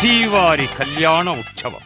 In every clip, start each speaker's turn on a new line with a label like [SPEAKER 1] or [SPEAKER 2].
[SPEAKER 1] శ్రీవారి కళ్యాణ ఉత్సవం.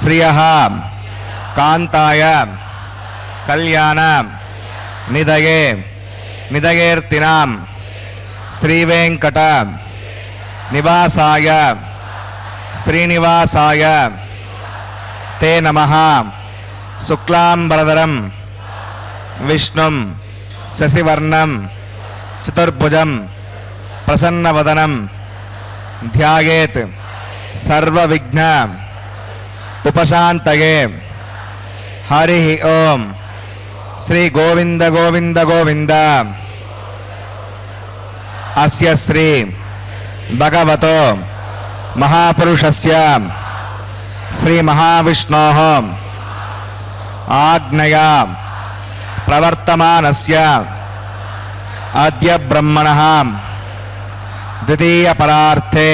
[SPEAKER 2] శ్రియః కాంతాయ కళ్యాణ నిదయే నిదయేర్తినాం శ్రీవేంకట నివాసాయ శ్రీనివాసాయ తే నమః. శుక్లాంబరధరం విష్ణుం శశివర్ణం చతుర్భుజం ప్రసన్నవదనం ధ్యాయేత్ సర్వవిఘ్న ఉపశాంతయే. హరి ఓం. శ్రీ గోవింద గోవింద గోవింద. అస్య శ్రీ భగవతో మహాపురుషస్య శ్రీ మహావిష్ణోః ఆజ్ఞయా ప్రవర్తమానస్య అద్య బ్రహ్మణః ద్వితీయ పరార్థే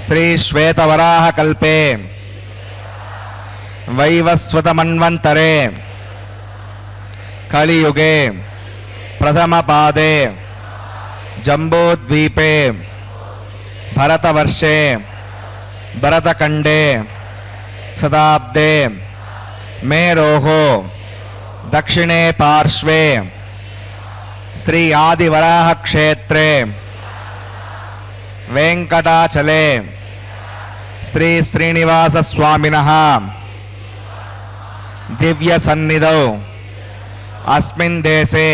[SPEAKER 2] శ్రీ శ్వేతవరాహ కల్పే వైవస్వతమన్వంతరే కలియుగే ప్రథమ పాదే జంబోద్వీపే భరతవర్షే భరతఖండే శతాబ్దే మేరోః దక్షిణే పార్శ్వే శ్రీ ఆదివరాహ క్షేత్రే వెంకటాచలే శ్రీ శ్రీనివాస స్వామినః దివ్య సన్నిధౌ అస్మిన్ దేశే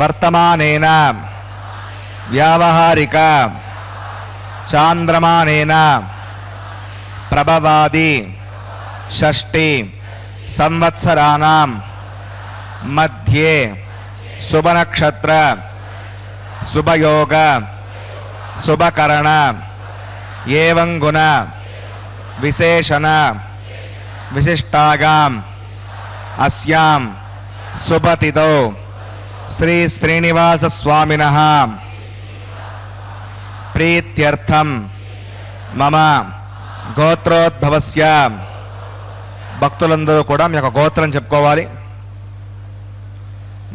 [SPEAKER 2] వర్తమానేన వ్యావహారిక చాంద్రమానేన ప్రభవాది షష్ఠి సంవత్సరాణం మధ్యే శుభనక్షత్ర శుభయోగ శుభకరణ ఏవం గుణ విశేషణ విశిష్టాగాం అస్యాం శుభతిథౌ శ్రీ శ్రీనివాస స్వామినః ప్రీత్యర్థం మమ గోత్రోద్భవస్య. భక్తులందరూ కూడా మీ యొక్క గోత్రం చెప్పుకోవాలి.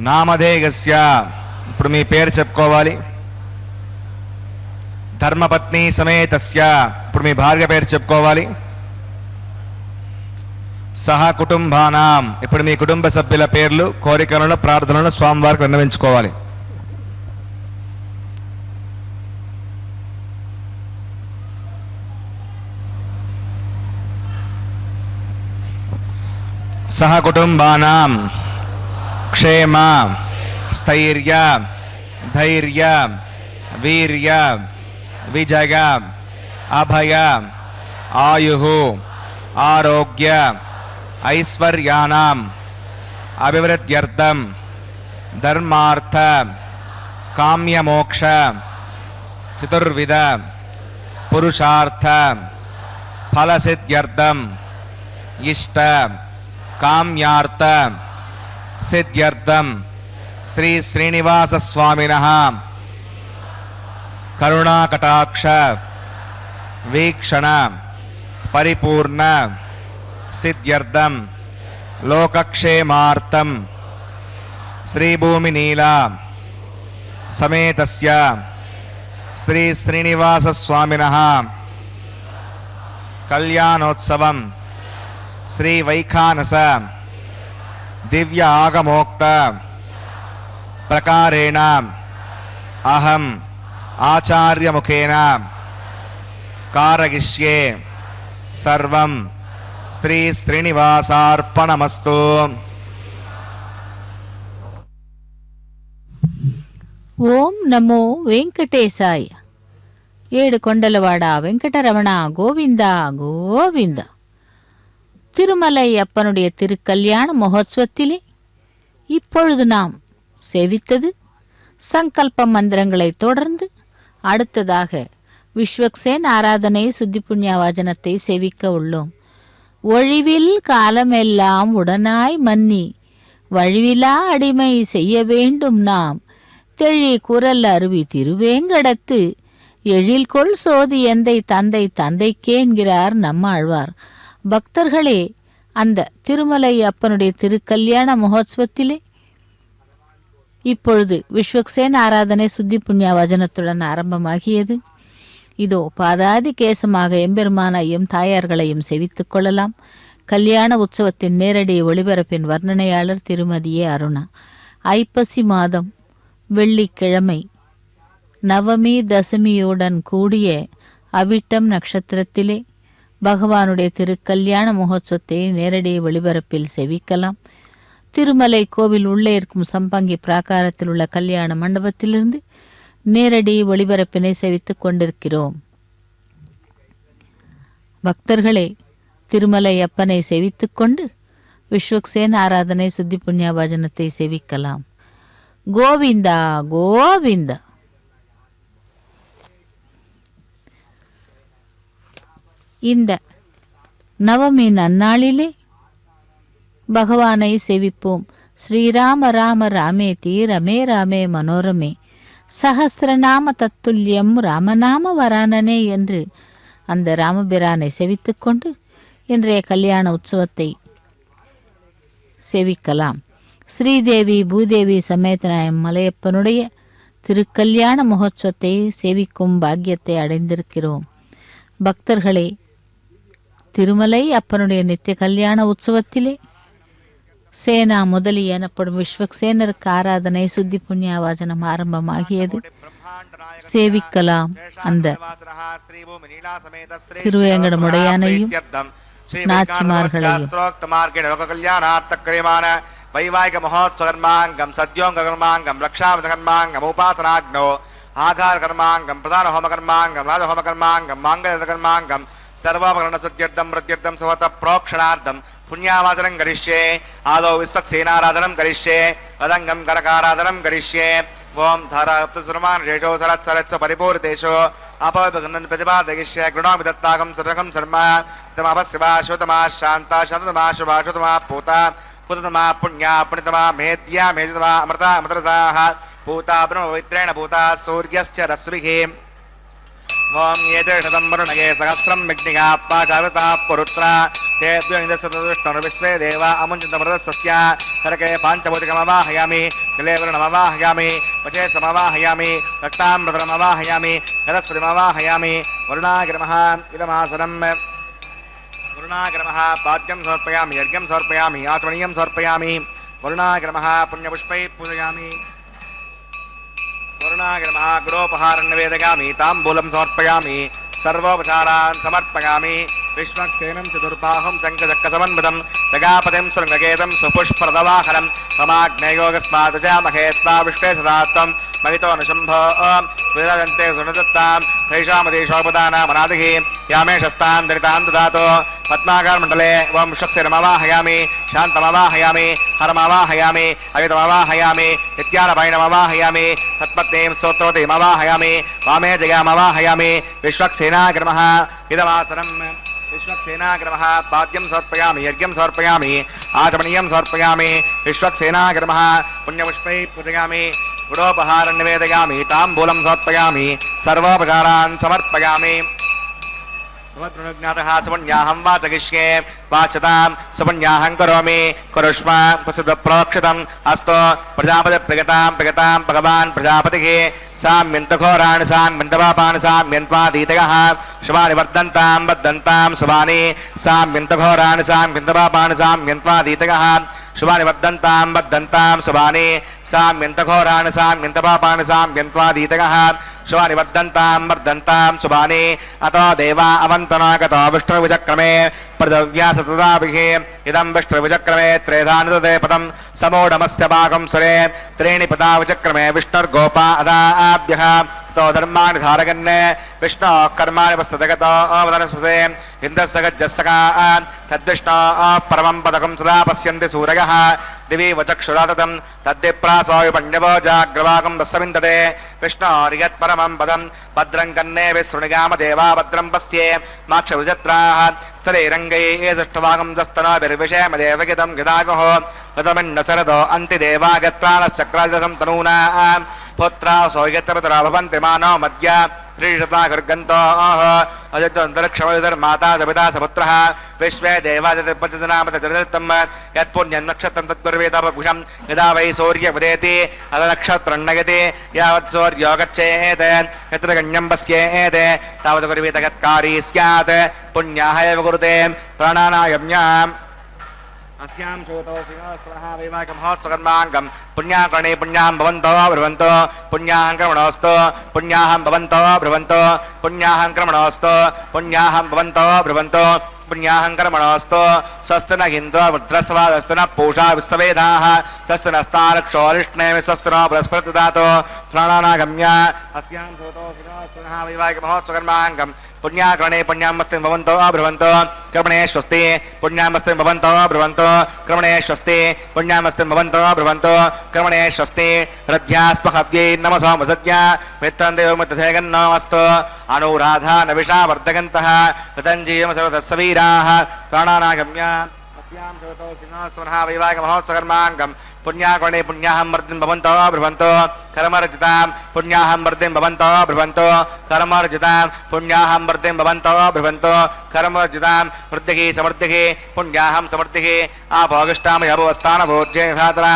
[SPEAKER 2] నామధేయస్య, ఇప్పుడు మీ పేరు చెప్పుకోవాలి. ధర్మపత్ని సమేతస్య, ఇప్పుడు మీ భార్య పేరు చెప్పుకోవాలి. సహ కుటుంబానాం, ఇప్పుడు మీ కుటుంబ సభ్యుల పేర్లు, కోరికలను, ప్రార్థనలను స్వామివారికి విన్నవించుకోవాలి. సహ కుటుంబానాం క్షేమ స్థైర్య ధైర్య వీర్య విజయ అభయ ఆయు ఆరోగ్య ఐశ్వర్యానాం అభివృద్ధ్యర్థం ధర్మార్థ కామ్యమోక్ష చతుర్విధ పురుషార్థ ఫలసిద్ధ్యర్థం ఇష్ట కామ్యార్థ సిద్ధ్యర్థం శ్రీ శ్రీనివాస స్వామినః కరుణాకటాక్ష వీక్షణ పరిపూర్ణ సిద్ధ్యర్థం లోకక్షేమార్థం శ్రీభూమినీల సమేతస్య శ్రీ శ్రీనివాస స్వామినః కళ్యాణోత్సవం శ్రీ వైఖానస దివ్య ఆగమోక్త ప్రకారేణ అహం ఆచార్యముఖేన కారయిష్యే సర్వం శ్రీ శ్రీనివాసార్పణమస్తు.
[SPEAKER 3] ఓం నమో వెంకటేశాయ. ஏழு கொண்டலவாடா வெங்கடரமணா கோவிந்தா கோவிந்தா. திருமலை அப்பனுடைய திருக்கல்யாண மகோத்சவத்திலே இப்பொழுது நாம் சேவித்தது சங்கல்ப மந்திரங்களை தொடர்ந்து அடுத்ததாக விஸ்வக்சேன் ஆராதனை சுத்தி புண்ணியவாஜனத்தை சேவிக்க உள்ளோம். ஒழிவில் காலமெல்லாம் உடனாய் மன்னி வழிவிலா அடிமை செய்ய வேண்டும் நாம் தெழி குரல் அருவி திருவேங்கடத்து எழில்கொள் சோதி எந்தை தந்தை தந்தைக்கே என்கிறார் நம்மாழ்வார். பக்தர்களே, அந்த திருமலை அப்பனுடைய திருக்கல்யாண மகோத்சவத்திலே இப்பொழுது விஸ்வக்சேன் ஆராதனை சுத்தி புண்ணிய வஜனத்துடன் ஆரம்பமாகியது. இதோ பாதாதி கேசமாக எம்பெருமானையும் தாயார்களையும் செவித்துக் கொள்ளலாம். கல்யாண உற்சவத்தின் நேரடி ஒளிபரப்பின் வர்ணனையாளர் திருமதியே அருணா. ஐப்பசி மாதம் வெள்ளிக்கிழமை நவமி தசமியுடன் கூடிய அவிட்டம் நட்சத்திரத்திலே பகவானுடைய திருக்கல்யாண மகோத்சவத்தை நேரடி ஒளிபரப்பில் செவிக்கலாம். திருமலை கோவில் உள்ளே இருக்கும் சம்பங்கி பிராகாரத்தில் உள்ள கல்யாண மண்டபத்திலிருந்து நேரடி ஒளிபரப்பினை செவித்துக் கொண்டிருக்கிறோம். பக்தர்களே, திருமலை அப்பனை செவித்துக் கொண்டு விஸ்வக்சேன் ஆராதனை சுத்தி புண்ணிய பஜனத்தை செவிக்கலாம். கோவிந்தா கோவிந்தா. இந்த நவமி நன்னாளிலே பகவானை சேவிப்போம். ஸ்ரீராம ராம ராமேதி ரமே ராமே மனோரமே சஹஸ்ரநாம தத்துல்யம் ராமநாம வரானனே என்று அந்த ராமபிரானை சேவித்துக் கொண்டு இன்றைய கல்யாண உற்சவத்தை சேவிக்கலாம். ஸ்ரீதேவி பூதேவி சமேதநாயம் மலையப்பனுடைய திருக்கல்யாண மகோத்சவத்தை சேவிக்கும் பாக்கியத்தை அடைந்திருக்கிறோம். பக்தர்களே, திருமலை அப்பனுடைய நித்திய கல்யாண உற்சவத்திலே சேனா முதலி எனப்படும் விஸ்வக்சேனருக்கு ஆராதனை சுத்தி புண்ணியவாஜனம் ஆரம்பமாகியது. சேவிக்கலாம் அந்த திருவேங்கடமுடையானையும் நாச்சிமார்களையும். வைவாகிக மகோத்சவகர்மாங்கம் சத்யோங்ககர்மாங்கம் லக்ஷாமதகர்மாங்கம் உபாசனாக்னோ ஆகார கர்மாங்கம் பிரதான ஹோமகர்மாங்கம் ராஜஹோமகர்மாங்கம் மாங்கல்யகர்மாங்கம் सर्वोपकरणसुत्यर्थं प्रत्यर्थं स्वत प्रोक्षणार्थं पुण्यावाचनं करिष्ये. आदौ विश्वक्सेनाराधनं करिष्ये. वदङ्गं करकाराधनं करिष्ये. ओं धाराप्तसुरमान् शेषो सरत् सरत्स्व परिपूर्तेषु अपविघ्नं प्रतिपादयिष्ये. गृणोमि दत्ताकं सर्वकं शर्म तमपस्यवा श्रुतमा शान्ता शान्ततमा शुभा श्रुतमा पूता पूततमा पुण्या पुण्यतमा मेद्या मेदितमा अमृता अमृतरसाः पूता ब्रह्मपवित्रेण पूता सूर्यश्च रश्मिः. ओं एते शतं वरुणये सहस्रं विघ्निका पाठावता पुरुत्रा तेभ्यो इन्द्रस्तुष्टनुर्विश्वे देवा अमुञ्चितमृतस्वस्य हरके पाञ्चभूतिकमवाहयामि कलेवरणमवाहयामि पचे समवाहयामि रक्तामृतमवाहयामि गदस्पतिमवाहयामि वरुणाग्रमः इदमासनम् वरुणाग्रमः पाद्यं समर्पयामि यज्ञं समर्पयामि आत्मनीयं समर्पयामि वरुणाग्रमः पुण्यपुष्पैः पूजयामि वरुणाग्रमः गुरोपहारं निवेदयामि ताम्बूलं समर्पयामि सर्वोपचारान् समर्पयामि विश्वक्सेनं चतुर्बाहुं शङ्खचक्रसमन्वितं जगापतिं शृङ्गकेतं सुपुष्परदवाहनं समाग्नेयोगस्मात् जामहे त्वा विश्वे सदा त्वं महितो निशम्भो विरजन्ते सुनदत्तां तैषामदेशोपदानामनादिः यामेशस्तां दरितां ददातु पद्माकारमण्डले वं विश्वक्सेनमवाहयामि शान्तमवाहयामि हरमवाहयामि अयुतमवाहयामि नित्यानभैनमवाहयामि तत्पत्नीं स्तोत्रवतीमवाहयामि वामे जयामवाहयामि विश्वक्सेनाग्रमः इदमासनम् विश्वक्सेनाग्रमः पाद्यं समर्पयामि यज्ञं समर्पयामि आचमनीयं समर्पयामि विश्वक्सेनाग्रमः पुण्यपुष्पैः पूजयामि गुरोपहारं निवेदयामि ताम्बूलं समर्पयामि सर्वोपचारान् समर्पयामि भवद्गुणज्ञातः सुपुण्याहं वाचयिष्ये वाचतां सुपुण्याहं करोमि कुरुष्व प्रसिद्धप्रोक्षितम् अस्तु प्रजापतिप्रियतां भगवान् प्रजापतिः साम्यन्तघोराणि साम्यन्तपापानि साम्यन्त्वादीतयः शुभानि वर्धन्तां शुभानि साम्यन्तघोराणि साम्यन्तपापानि साम्यन्त्वादीतयः शुभानि वर्धन्तां शुभानि साम्यन्तघोराणि साम्यन्तपापानि साम्यन्त्वादीतयः शुभानि वर्धन्तां शुभानि अतो देवा अवन्तनागतो विष्णुविचक्रमे प्रदव्या सतताभिः इदं विष्णुविचक्रमे त्रेधानिदते पदं समोढमस्य भागं सुरे त्रीणि पदा विचक्रमे विष्णुर्गोपा अदाभ्यः तो धर्माणि धारयन् विष्णो कर्माणि वस्तुतगतो अवतरस्पसे इन्द्रस्य गज्जस्सका तद्विष्णो परमं पदकं सदा पश्यन्ति सूरयः दिवि वचक्षुराततं तद्विप्रासो विपण्यवो जाग्रवाकं रसविन्दते विष्णोर्यत्परमं पदं भद्रं कन्ने विशृणुयाम देवा भद्रं पश्ये माक्षविजत्राः स्तरैरङ्गैः दष्टवागं दस्तनोभिर्विषेम देवगितं गिदागुः गतमिन्नसरदो अन्तिदेवा गत्राणश्चक्राजसं तनूना पुत्रा सौयत्रपतरा भवन्ति मानव मध्य त्रिशता गर्गन्तोः अजन्तरिक्षमयुधर्माता सपिता सपुत्रः विश्वे देवादिपञ्चजनामतजरितं यत्पुण्यं नक्षत्रं तत्कुर्वेदपभुषं यदा वै सूर्यमुदेति अदनक्षत्रं नयति यावत् सूर्यो गच्छेत् यत्र गण्यं पश्येत् तावत् कुर्वेद यत्कारी स्यात् पुण्याः एव कुरुते प्राणानायम्याम् अस्यां श्रोतो श्रीनिवासः वैवाहिकमहोत्सवकर्माङ्गं पुण्याकर्णे पुण्यां भवन्तो ब्रुवन्तो पुण्याहं क्रमणोऽस्तु पुण्याहं भवन्तो ब्रुवन्तो पुण्याहं क्रमणोऽस्तु पुण्याहं भवन्तो ब्रुवन्तो पुण्याहं कर्मणोऽस्तु स्वस्ति न इन्द्रो वृत्रस्वादस्तु न पूषा विश्ववेदाः स्वस्ति नस्तारक्षोरिष्णे स्वस्ति नो बृहस्पति ददातु प्राणानागम्य अस्यां श्रोतो श्रीनिवासः वैवाहिकमहोत्सवकर्माङ्गं पुण्याकर्णे पुण्यामस्ति भवन्तो ब्रुवन्तो कर्मणे स्वस्ति पुण्यामस्ति भवन्तो ब्रुवन्तो कर्मणे स्वस्ति पुण्यामस्ति भवन्तो ब्रुवन्तो कर्मणे स्वस्ति हृद्यास्महव्यै नमसो मसत्या मित्रं देवमित्रधेगन्नो अस्तु अनुराधा नविषा वर्धगन्तः ऋतञ्जीवं सर्वदस्सवीराः प्राणानागम्य अस्यां श्रोतो श्रीनिवासः वैवाहिकमहोत्सवकर्माङ्गं पुण्याकर्णे पुण्याहं वर्धिं भवन्तो ब्रुवन्तो कर्मर्जितां पुण्याहं वर्धिं भवन्तो ब्रुवन्तो कर्मर्जितां पुण्याहं वर्धिं भवन्तो ब्रुवन्तो कर्मर्जितां वृद्धिः समृद्धिः पुण्याहं समृद्धिः आपोगिष्टामयभुवस्थानभोज्ये धातरा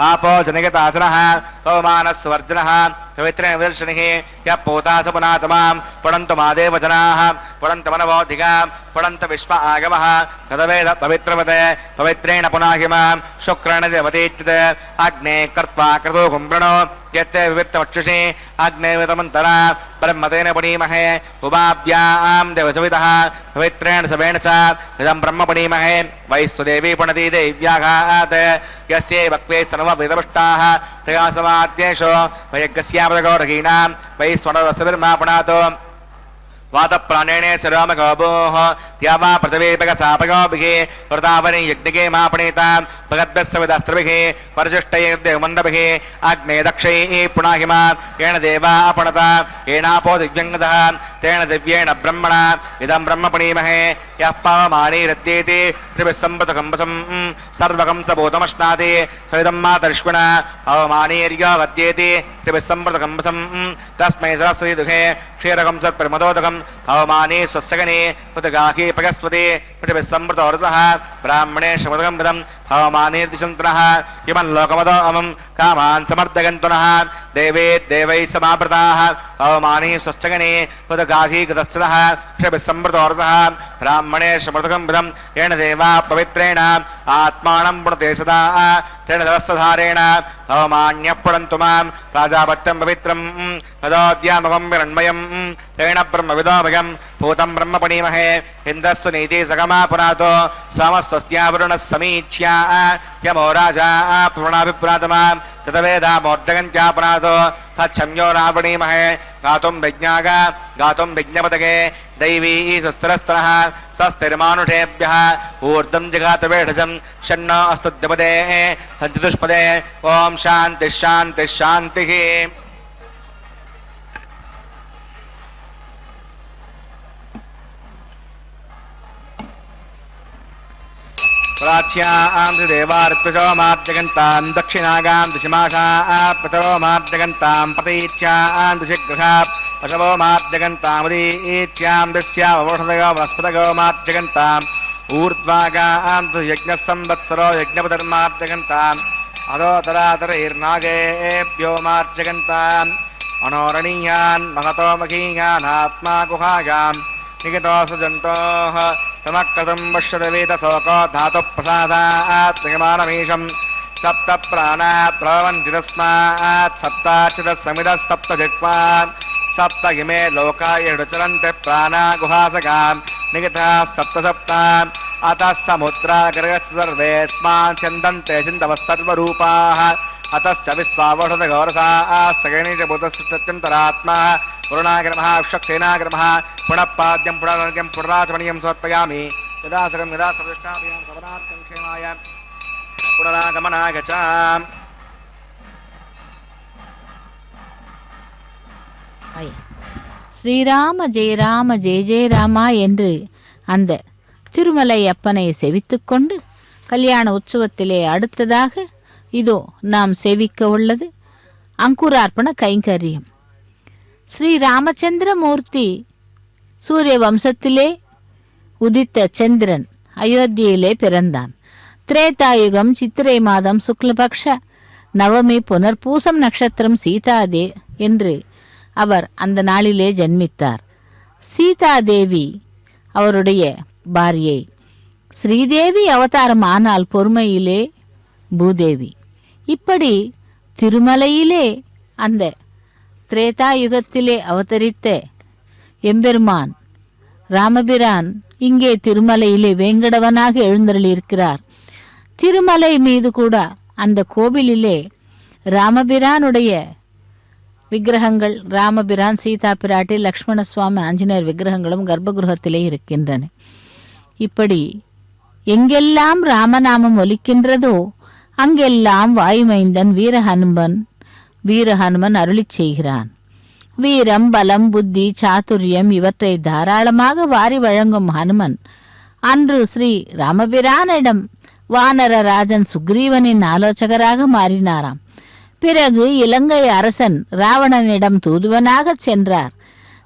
[SPEAKER 3] आपो जनयतासनः पवमानस्वर्जनः पवित्रेण विदर्शनिः यः पोता स पुनातमां पठन्तु मादेव जनाः पठन्तु मनवोधिकां पठन्तु विश्व आगमः तदवेद पवित्रवते पवित्रेण पुनाहिमां शुक्रेण देवतीत्युत अग्ने कृत्वा क्रतु कुम्भृणो यत्ते विविक्तमक्षुषि अग्ने वितमन्तरा ब्रह्मतेन पुनीमहे उभाभ्यां देवसवितः पवित्रेण सवेण च इदं ब्रह्म पुनीमहे वैश्वदेवी पुनति देव्याघात् यस्यै वक्वेस्तनुवविदपुष्टाः तया समाद्येषो वयज्ञस्यापदगौरगीणां वैश्वनरसविर्मा पुनातो वातप्राणेने शिरोमगोभोः द्यावा पृथिवीपगसापगोभिः वृतावनि यज्ञिके मापणीतां भगद्भ्यस्सविदास्त्रभिः परिशिष्टैर्देवमण्डभिः अग्ने दक्षैः पुणाहिमा येन देवा अपणता येनापो दिव्यङ्गसः तेन दिव्येण ब्रह्मणा इदं ब्रह्म पुणीमहे यः पावमानीरद्येति त्रिभिस्सम्पृतकम्बसं सर्वकं सबोधमश्नाति सविदं मातर्ष्विणा पावमानीर्यो वद्येति त्रिभिस्सम्पृतकम्बसं तस्मै सरस्वती दुःखे क्षीरकं सत्परिमदोदकं पवमाने स्वस्सगने उदगाहे पगस्पते प्रतिभिसम्प्रतोरसः ब्राह्मणे शमुदकं पदं पवमाने दिशन्तनः किमल्लोकमदो अमं कामान् समर्दगन्तुनः देवे देवैः समावृताः पवमाने स्वस्सगने उदगाहे गतश्चनः प्रतिभिसम्प्रतोरसः ब्राह्मणे शमुदकं पदं येन देवा पवित्रेण आत्मानं पुनते सदा तेन सहस्रधारेण पवमान्यः पुनन्तु मां प्राजापत्यं पवित्रं तदोद्यामकं विरण्मयं तेन ब्रह्मविदोमयं भूतं ब्रह्म पुनीमहे इन्द्रस्व नीति सगमा पुनातो समस्वस्त्यावरुणः समीच्या यमो राजा पुराणाभिप्रातमां चतवेदामोड्डगन्त्या पुनातो तच्छम्यो रावणीमहे गातुं विज्ञाग गातुं विज्ञपदगे दैवी सुस्थिरस्तरः स्वस्तिर्मानुषेभ्यः ऊर्ध्वं जगातवेढजं षण्णो अस्तु द्विपदे चतुष्पदे ॐ शान्तिः शान्तिः शान्तिः। प्राच्यां देवार्त्वजो मार्जगन्तां दक्षिणागां दिशिमाषाः पितरो मार्जगन्तां प्रतीच्यां दिशिगृहाः पशवो मार्जगन्तामुदीच्यां दिस्यावोषधयो वनस्पतयो मार्जगन्ताम् ऊर्ध्वागां यज्ञः संवत्सरो यज्ञपतिर्मार्जगन्ताम् अधोतरातरैर्नागेभ्यो मार्जगन्ताम् अनोरणीयान् महतो महीयान् आत्मा गुहायां निगतो सजन्तोः समक्रतुं पश्यतवेदशोको धातुप्रसादात् निगमानमीशं सप्त प्राणाः प्रभवन्ति तस्मात् सप्ताच्युतः समिदः सप्त जिह्वा सप्त इमे लोका यडुचरन्ति प्राणा गुहासगां निगताः सप्त सप्ता अतः समुद्रागर्गस्य सर्वेऽस्मान् छन्दन्ते चिन्तवः सर्वरूपाः अतश्च विश्वावषधगौरसाः सगणि च भूतस्तत्यन्तरात्मा पुरुणाग्रमः विषक्सेनाग्रमः पुनः पाद्यं पुनर्गं पुनराचमनीयं समर्पयामि यदा सकं यदा सविष्टाभ्यां सवनार्थं क्षेमाय पुनरागमनागच्छाम्।
[SPEAKER 4] ஸ்ரீராம ஜெயராம ஜெய ஜெயராமா என்று அந்த திருமலை அப்பனை செவித்துக்கொண்டு கல்யாண உற்சவத்திலே அடுத்ததாக இதோ நாம் சேவிக்க உள்ளது அங்குரார்ப்பண கைங்கரியம். ஸ்ரீ ராமச்சந்திரமூர்த்தி சூரிய வம்சத்திலே உதித்த சந்திரன் அயோத்தியிலே பிறந்தான். திரேதாயுகம் சித்திரை மாதம் சுக்லபக்ஷ நவமி புனர்பூசம் நட்சத்திரம் சீதாதே என்று அவர் அந்த நாளிலே ஜன்மித்தார். சீதாதேவி அவருடைய பாரியை. ஸ்ரீதேவி அவதாரம் ஆனால் பொறுமையிலே பூதேவி. இப்படி திருமலையிலே அந்த திரேதாயுகத்திலே அவதரித்த எம்பெருமான் ராமபிரான் இங்கே திருமலையிலே வேங்கடவனாக எழுந்தருளியிருக்கிறார். திருமலை மீது கூட அந்த கோவிலிலே ராமபிரானுடைய விக்கிரகங்கள், ராமபிரான், சீதா பிராட்டி, லக்ஷ்மண சுவாமி, ஆஞ்சநேயர் விக்கிரகங்களும் கர்ப்பகிருகத்திலே இருக்கின்றன. இப்படி எங்கெல்லாம் ராமநாமம் ஒலிக்கின்றதோ அங்கெல்லாம் வாயுமைந்தன் வீரஹனுமன் அருளிச் செய்கிறான். வீரம், பலம், புத்தி, சாதுரியம் இவற்றை தாராளமாக வாரி வழங்கும் ஹனுமன் அன்று ஸ்ரீ ராமபிரானிடம் வானர ராஜன் சுக்ரீவனின் ஆலோசகராக மாறினாராம். பிறகு இலங்கை அரசன் ராவணனிடம் தூதுவனாக சென்றார்.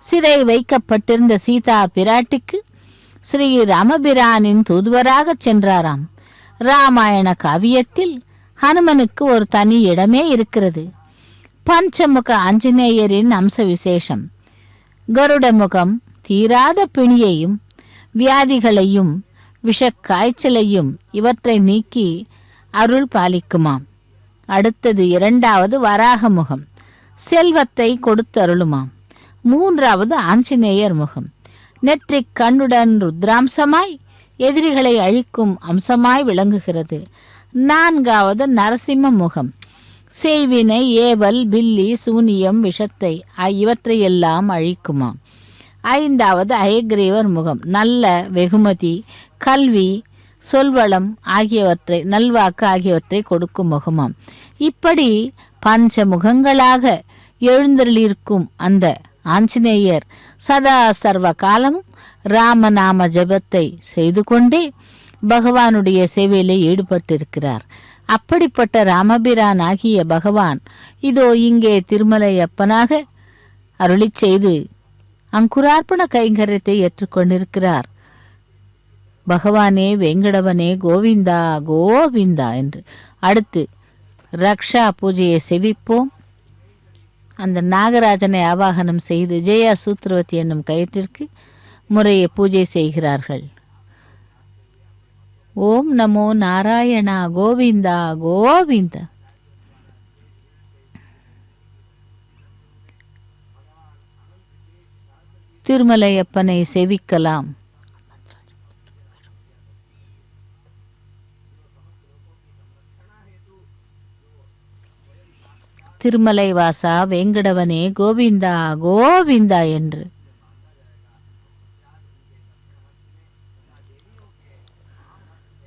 [SPEAKER 4] சிறை வைக்கப்பட்டிருந்த சீதா பிராட்டிக்கு ஸ்ரீ ராமபிரானின் தூதுவராக சென்றாராம். ராமாயண காவியத்தில் ஹனுமனுக்கு ஒரு தனி இடமே இருக்கிறது. பஞ்சமுக ஆஞ்சநேயரின் அம்ச விசேஷம். கருட முகம் தீராத பிணியையும் வியாதிகளையும் விஷக்காய்ச்சலையும் இவற்றை நீக்கி அருள் பாலிக்குமாம். அடுத்தது இரண்டாவது வராக முகம், செல்வத்தை கொடுத்து அருளுமாம். மூன்றாவது ஆஞ்சநேயர் முகம், நெற்றிக் கண்ணுடன் ருத்ராம்சமாய் எதிரிகளை அழிக்கும் அம்சமாய் விளங்குகிறது. நான்காவது நரசிம்ம முகம், செய்வினை, ஏவல், பில்லி, சூனியம், விஷத்தை இவற்றையெல்லாம் அழிக்குமாம். ஐந்தாவது அயக்ரீவர் முகம், நல்ல வெகுமதி, கல்வி, சொல்வளம் ஆகியவற்றை, நல்வாக்கு ஆகியவற்றை கொடுக்கும் முகமாம். இப்படி பஞ்ச முகங்களாக எழுந்தருளிருக்கும் அந்த ஆஞ்சநேயர் சதா சர்வ காலமும் ராமநாம ஜபத்தை செய்து கொண்டே பகவானுடைய சேவையிலே ஈடுபட்டிருக்கிறார். அப்படிப்பட்ட ராமபிரான் ஆகிய பகவான் இதோ இங்கே திருமலை அப்பனாக அருளி செய்து அங்குரார்ப்பண கைங்கரியத்தை ஏற்றுக்கொண்டிருக்கிறார். பகவானே வெங்கடவனே கோவிந்தா கோவிந்தா என்று. அடுத்து ரக்ஷா பூஜையை செவிப்போம். அந்த நாகராஜனை ஆவாகனம் செய்து ஜெயா சூத்ரவதி என்னும் கயிற்றிற்கு முறையை பூஜை செய்கிறார்கள். ஓம் நமோ நாராயணா கோவிந்தா கோவிந்தா. திருமலையப்பனை செவிக்கலாம். திருமலை வாசா வெங்கடவனே கோவிந்தா கோவிந்தா என்று.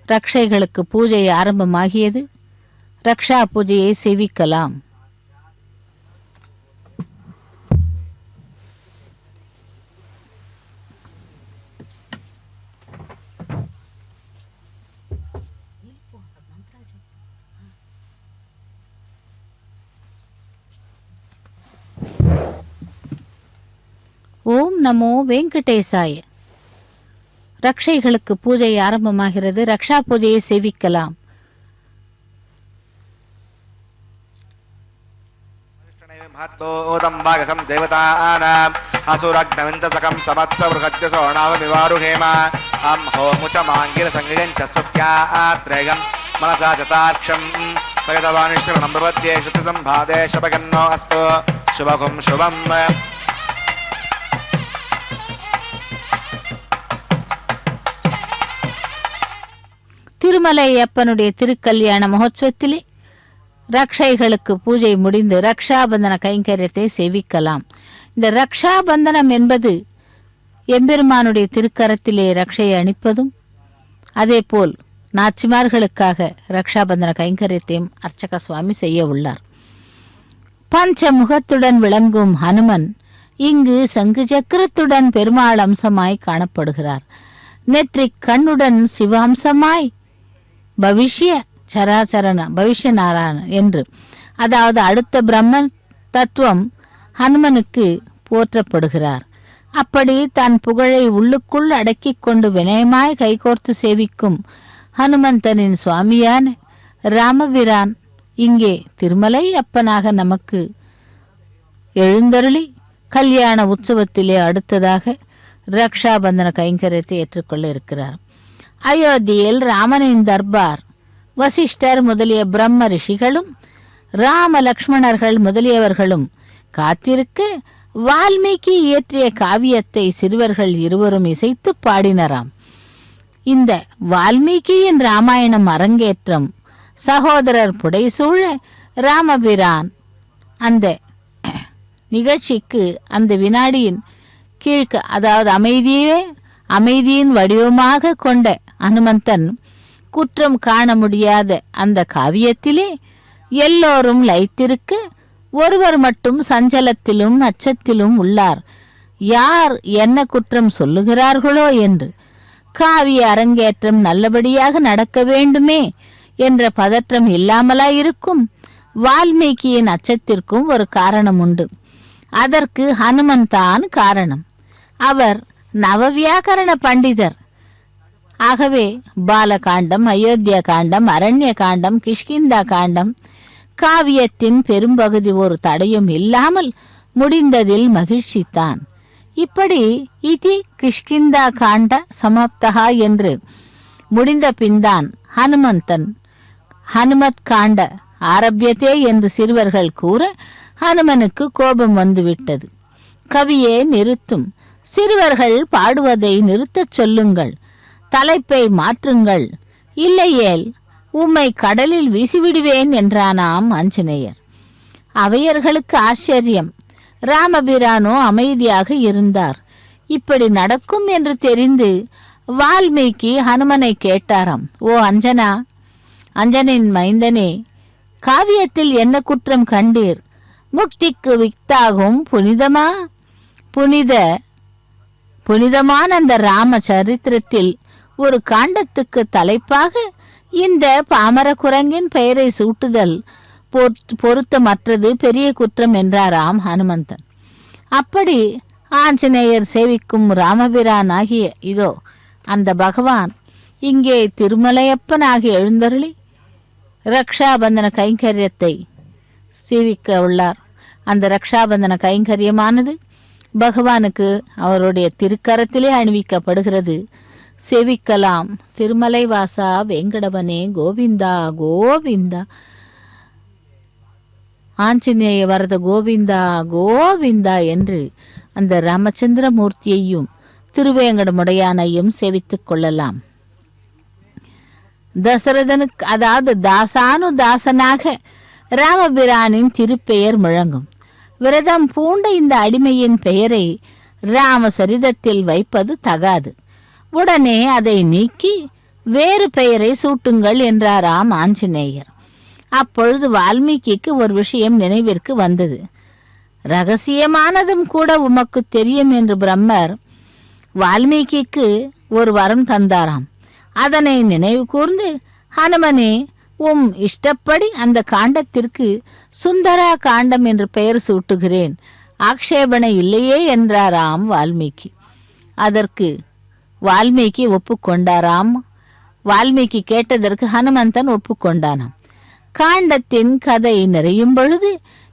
[SPEAKER 4] ரக்ஷைகளுக்கு பூஜை ஆரம்பமாகியது. ரக்ஷா பூஜையை செவிக்கலாம். ஓம் நமோ வெங்கடேசாய. ரக்ஷைகளுக்கு பூஜை ஆரம்பமாகிறது. ரக்ஷா பூஜையை சேவிக்கலாம்.
[SPEAKER 3] महत्तोदं भागसं देवतानाम् असुरग्नविन्दसकं समत्सवृहद्यसोणावमिवारुहेम अं होमुचमाङ्गिरसङ्गिगञ्च स्वस्यात्रेगं मनसा चताक्षं भगतवानिश्वरनं प्रपद्ये श्रुतिसम्भादे शपगन्नो अस्तु शुभगुं शुभम्.
[SPEAKER 4] திருமலையப்பனுடைய திருக்கல்யாண மகோத்சவத்திலே ரக்ஷைகளுக்கு பூஜை முடிந்து ரக்ஷாபந்தன கைங்கரியத்தை சேவிக்கலாம். இந்த ரக்ஷாபந்தனம் என்பது எம்பெருமானுடைய திருக்கரத்திலே ரக்ஷையை அணிப்பதும், அதேபோல் நாச்சிமார்களுக்காக ரக்ஷாபந்தன கைங்கரியத்தையும் அர்ச்சக சுவாமி செய்ய உள்ளார். பஞ்சமுகத்துடன் விளங்கும் ஹனுமன் இங்கு சங்கு சக்கரத்துடன் பெருமாள் அம்சமாய் காணப்படுகிறார். நெற்றிக் கண்ணுடன் சிவாம்சமாய் பவிஷ்ய சராசரண பவிஷ்ய நாராயணன் என்று, அதாவது அடுத்த பிரம்ம தத்துவம் ஹனுமனுக்கு போற்றப்படுகிறார். அப்படி தன் புகழை உள்ளுக்குள் அடக்கி கொண்டு வினயமாய் கைகோர்த்து சேவிக்கும் ஹனுமந்தனின் சுவாமியான ராமபிரான் இங்கே திருமலை அப்பனாக நமக்கு எழுந்தருளி கல்யாண உற்சவத்திலே அடுத்ததாக ரக்ஷாபந்தன கைங்கரியத்தை ஏற்றுக்கொள்ள இருக்கிறார். அயோத்தியில் ராமனின் தர்பார் வசிஷ்டர் முதலிய பிரம்ம ரிஷிகளும் ராம லக்ஷ்மணர்கள் முதலியவர்களும் காத்திருக்க வால்மீகி இயற்றிய காவியத்தை சிறுவர்கள் இருவரும் இசைத்து பாடினராம். இந்த வால்மீகியின் ராமாயணம் அரங்கேற்றம் சகோதரர் புடைசூழ ராமபிரான் அந்த நிகழ்ச்சிக்கு அந்த வினாடியின் கீழ்க்கு, அதாவது அமைதியின் வடிவமாக கொண்ட அனுமந்தன் குற்றம் காண முடியாத அந்த காவியத்திலே எல்லோரும் லயித்திருக்க ஒருவர் மட்டும் சஞ்சலத்திலும் அச்சத்திலும் உள்ளார். யார் என்ன குற்றம் சொல்லுகிறார்களோ என்று. காவிய அரங்கேற்றம் நல்லபடியாக நடக்க வேண்டுமே என்ற பதற்றம் இல்லாமலாயிருக்கும் வால்மீகியின் அச்சத்திற்கும் ஒரு காரணம் உண்டு. அதற்கு ஹனுமன் தான் காரணம். அவர் நவவியாக்கரண பண்டிதர். ஆகவே பாலகாண்டம், அயோத்தியா காண்டம், அரண்ய காண்டம், கிஷ்கிந்தா காண்டம் காவியத்தின் பெரும்பகுதி ஒரு தடையும் இல்லாமல் முடிந்ததில் மகிழ்ச்சித்தான். இப்படி இதி கிஷ்கிந்தா காண்ட சமாப்தகா என்று முடிந்த பின்தான் ஹனுமத் காண்ட ஆரம்பியதே என்று சிறுவர்கள் கூற ஹனுமனுக்கு கோபம் வந்துவிட்டது. கவியே நிறுத்தும், சிறுவர்கள் பாடுவதை நிறுத்தச் சொல்லுங்கள், தலைப்பை மாற்றுங்கள், இல்லையேல் உம்மை கடலில் வீசிவிடுவேன் என்றானாம் ஆஞ்சநேயர். அவையர்களுக்கு ஆச்சரியம். ராமபிரானோ அமைதியாக இருந்தார். இப்படி நடக்கும் என்று தெரிந்து வால்மீகி ஹனுமனை கேட்டாராம். ஓ அஞ்சனா, அஞ்சனின் மைந்தனே, காவியத்தில் என்ன குற்றம் கண்டீர்? முக்திக்கு வித்தாகும் புனிதமான அந்த ராம சரித்திரத்தில் ஒரு காண்டத்துக்கு தலைப்பாக இந்த பாமர குரங்கின் பெயரை சூட்டுதல் பொருத்தமற்றது, பெரிய குற்றம் என்றாராம் ஹனுமந்தன். அப்படி ஆஞ்சநேயர் சேவிக்கும் ராமபிரான் ஆகிய இதோ அந்த பகவான் இங்கே திருமலையப்பனாகி எழுந்தருளி ரக்ஷாபந்தன கைங்கரியத்தை சேவிக்க உள்ளார். அந்த ரக்ஷாபந்தன கைங்கரியமானது பகவானுக்கு அவருடைய திருக்கரத்திலே அணிவிக்கப்படுகிறது. சேவிக்கலாம். திருமலை வாசா வெங்கடவனே கோவிந்தா கோவிந்தா, ஆஞ்சநேய வரத கோவிந்தா கோவிந்தா என்று அந்த ராமச்சந்திர மூர்த்தியையும் திருவேங்கடமுடையானையும் சேவித்துக் கொள்ளலாம். தசரதனுக்கு அதாவது தாசானுதாசனாக ராமபிரானின் திருப்பெயர் முழங்கும். விரதம் பூண்ட இந்த அடிமையின் பெயரை ராமசரிதத்தில் வைப்பது தகாது. உடனே அதை நீக்கி வேறு பெயரை சூட்டுங்கள் என்றாராம் ஆஞ்சநேயர். அப்பொழுது வால்மீகிக்கு ஒரு விஷயம் நினைவிற்கு வந்தது. ரகசியமானதும் கூட உமக்கு தெரியும் என்று பிரம்மர் வால்மீகிக்கு ஒரு வரம் தந்தாராம். அதனை நினைவு கூர்ந்து, ஹனுமனே, இஷ்டப்படி அந்த காண்டத்திற்கு சுந்தரா காண்டம் என்று பெயர் சூட்டுகிறேன், ஆக்ஷேபனை இல்லையே என்றாராம் வால்மீகி. அதற்கு வால்மீகி ஒப்புக்கொண்டாராம். வால்மீகி கேட்டதற்கு ஹனுமந்தன் ஒப்புக்கொண்டானாம். காண்டத்தின் கதை நிறையும் பொழுது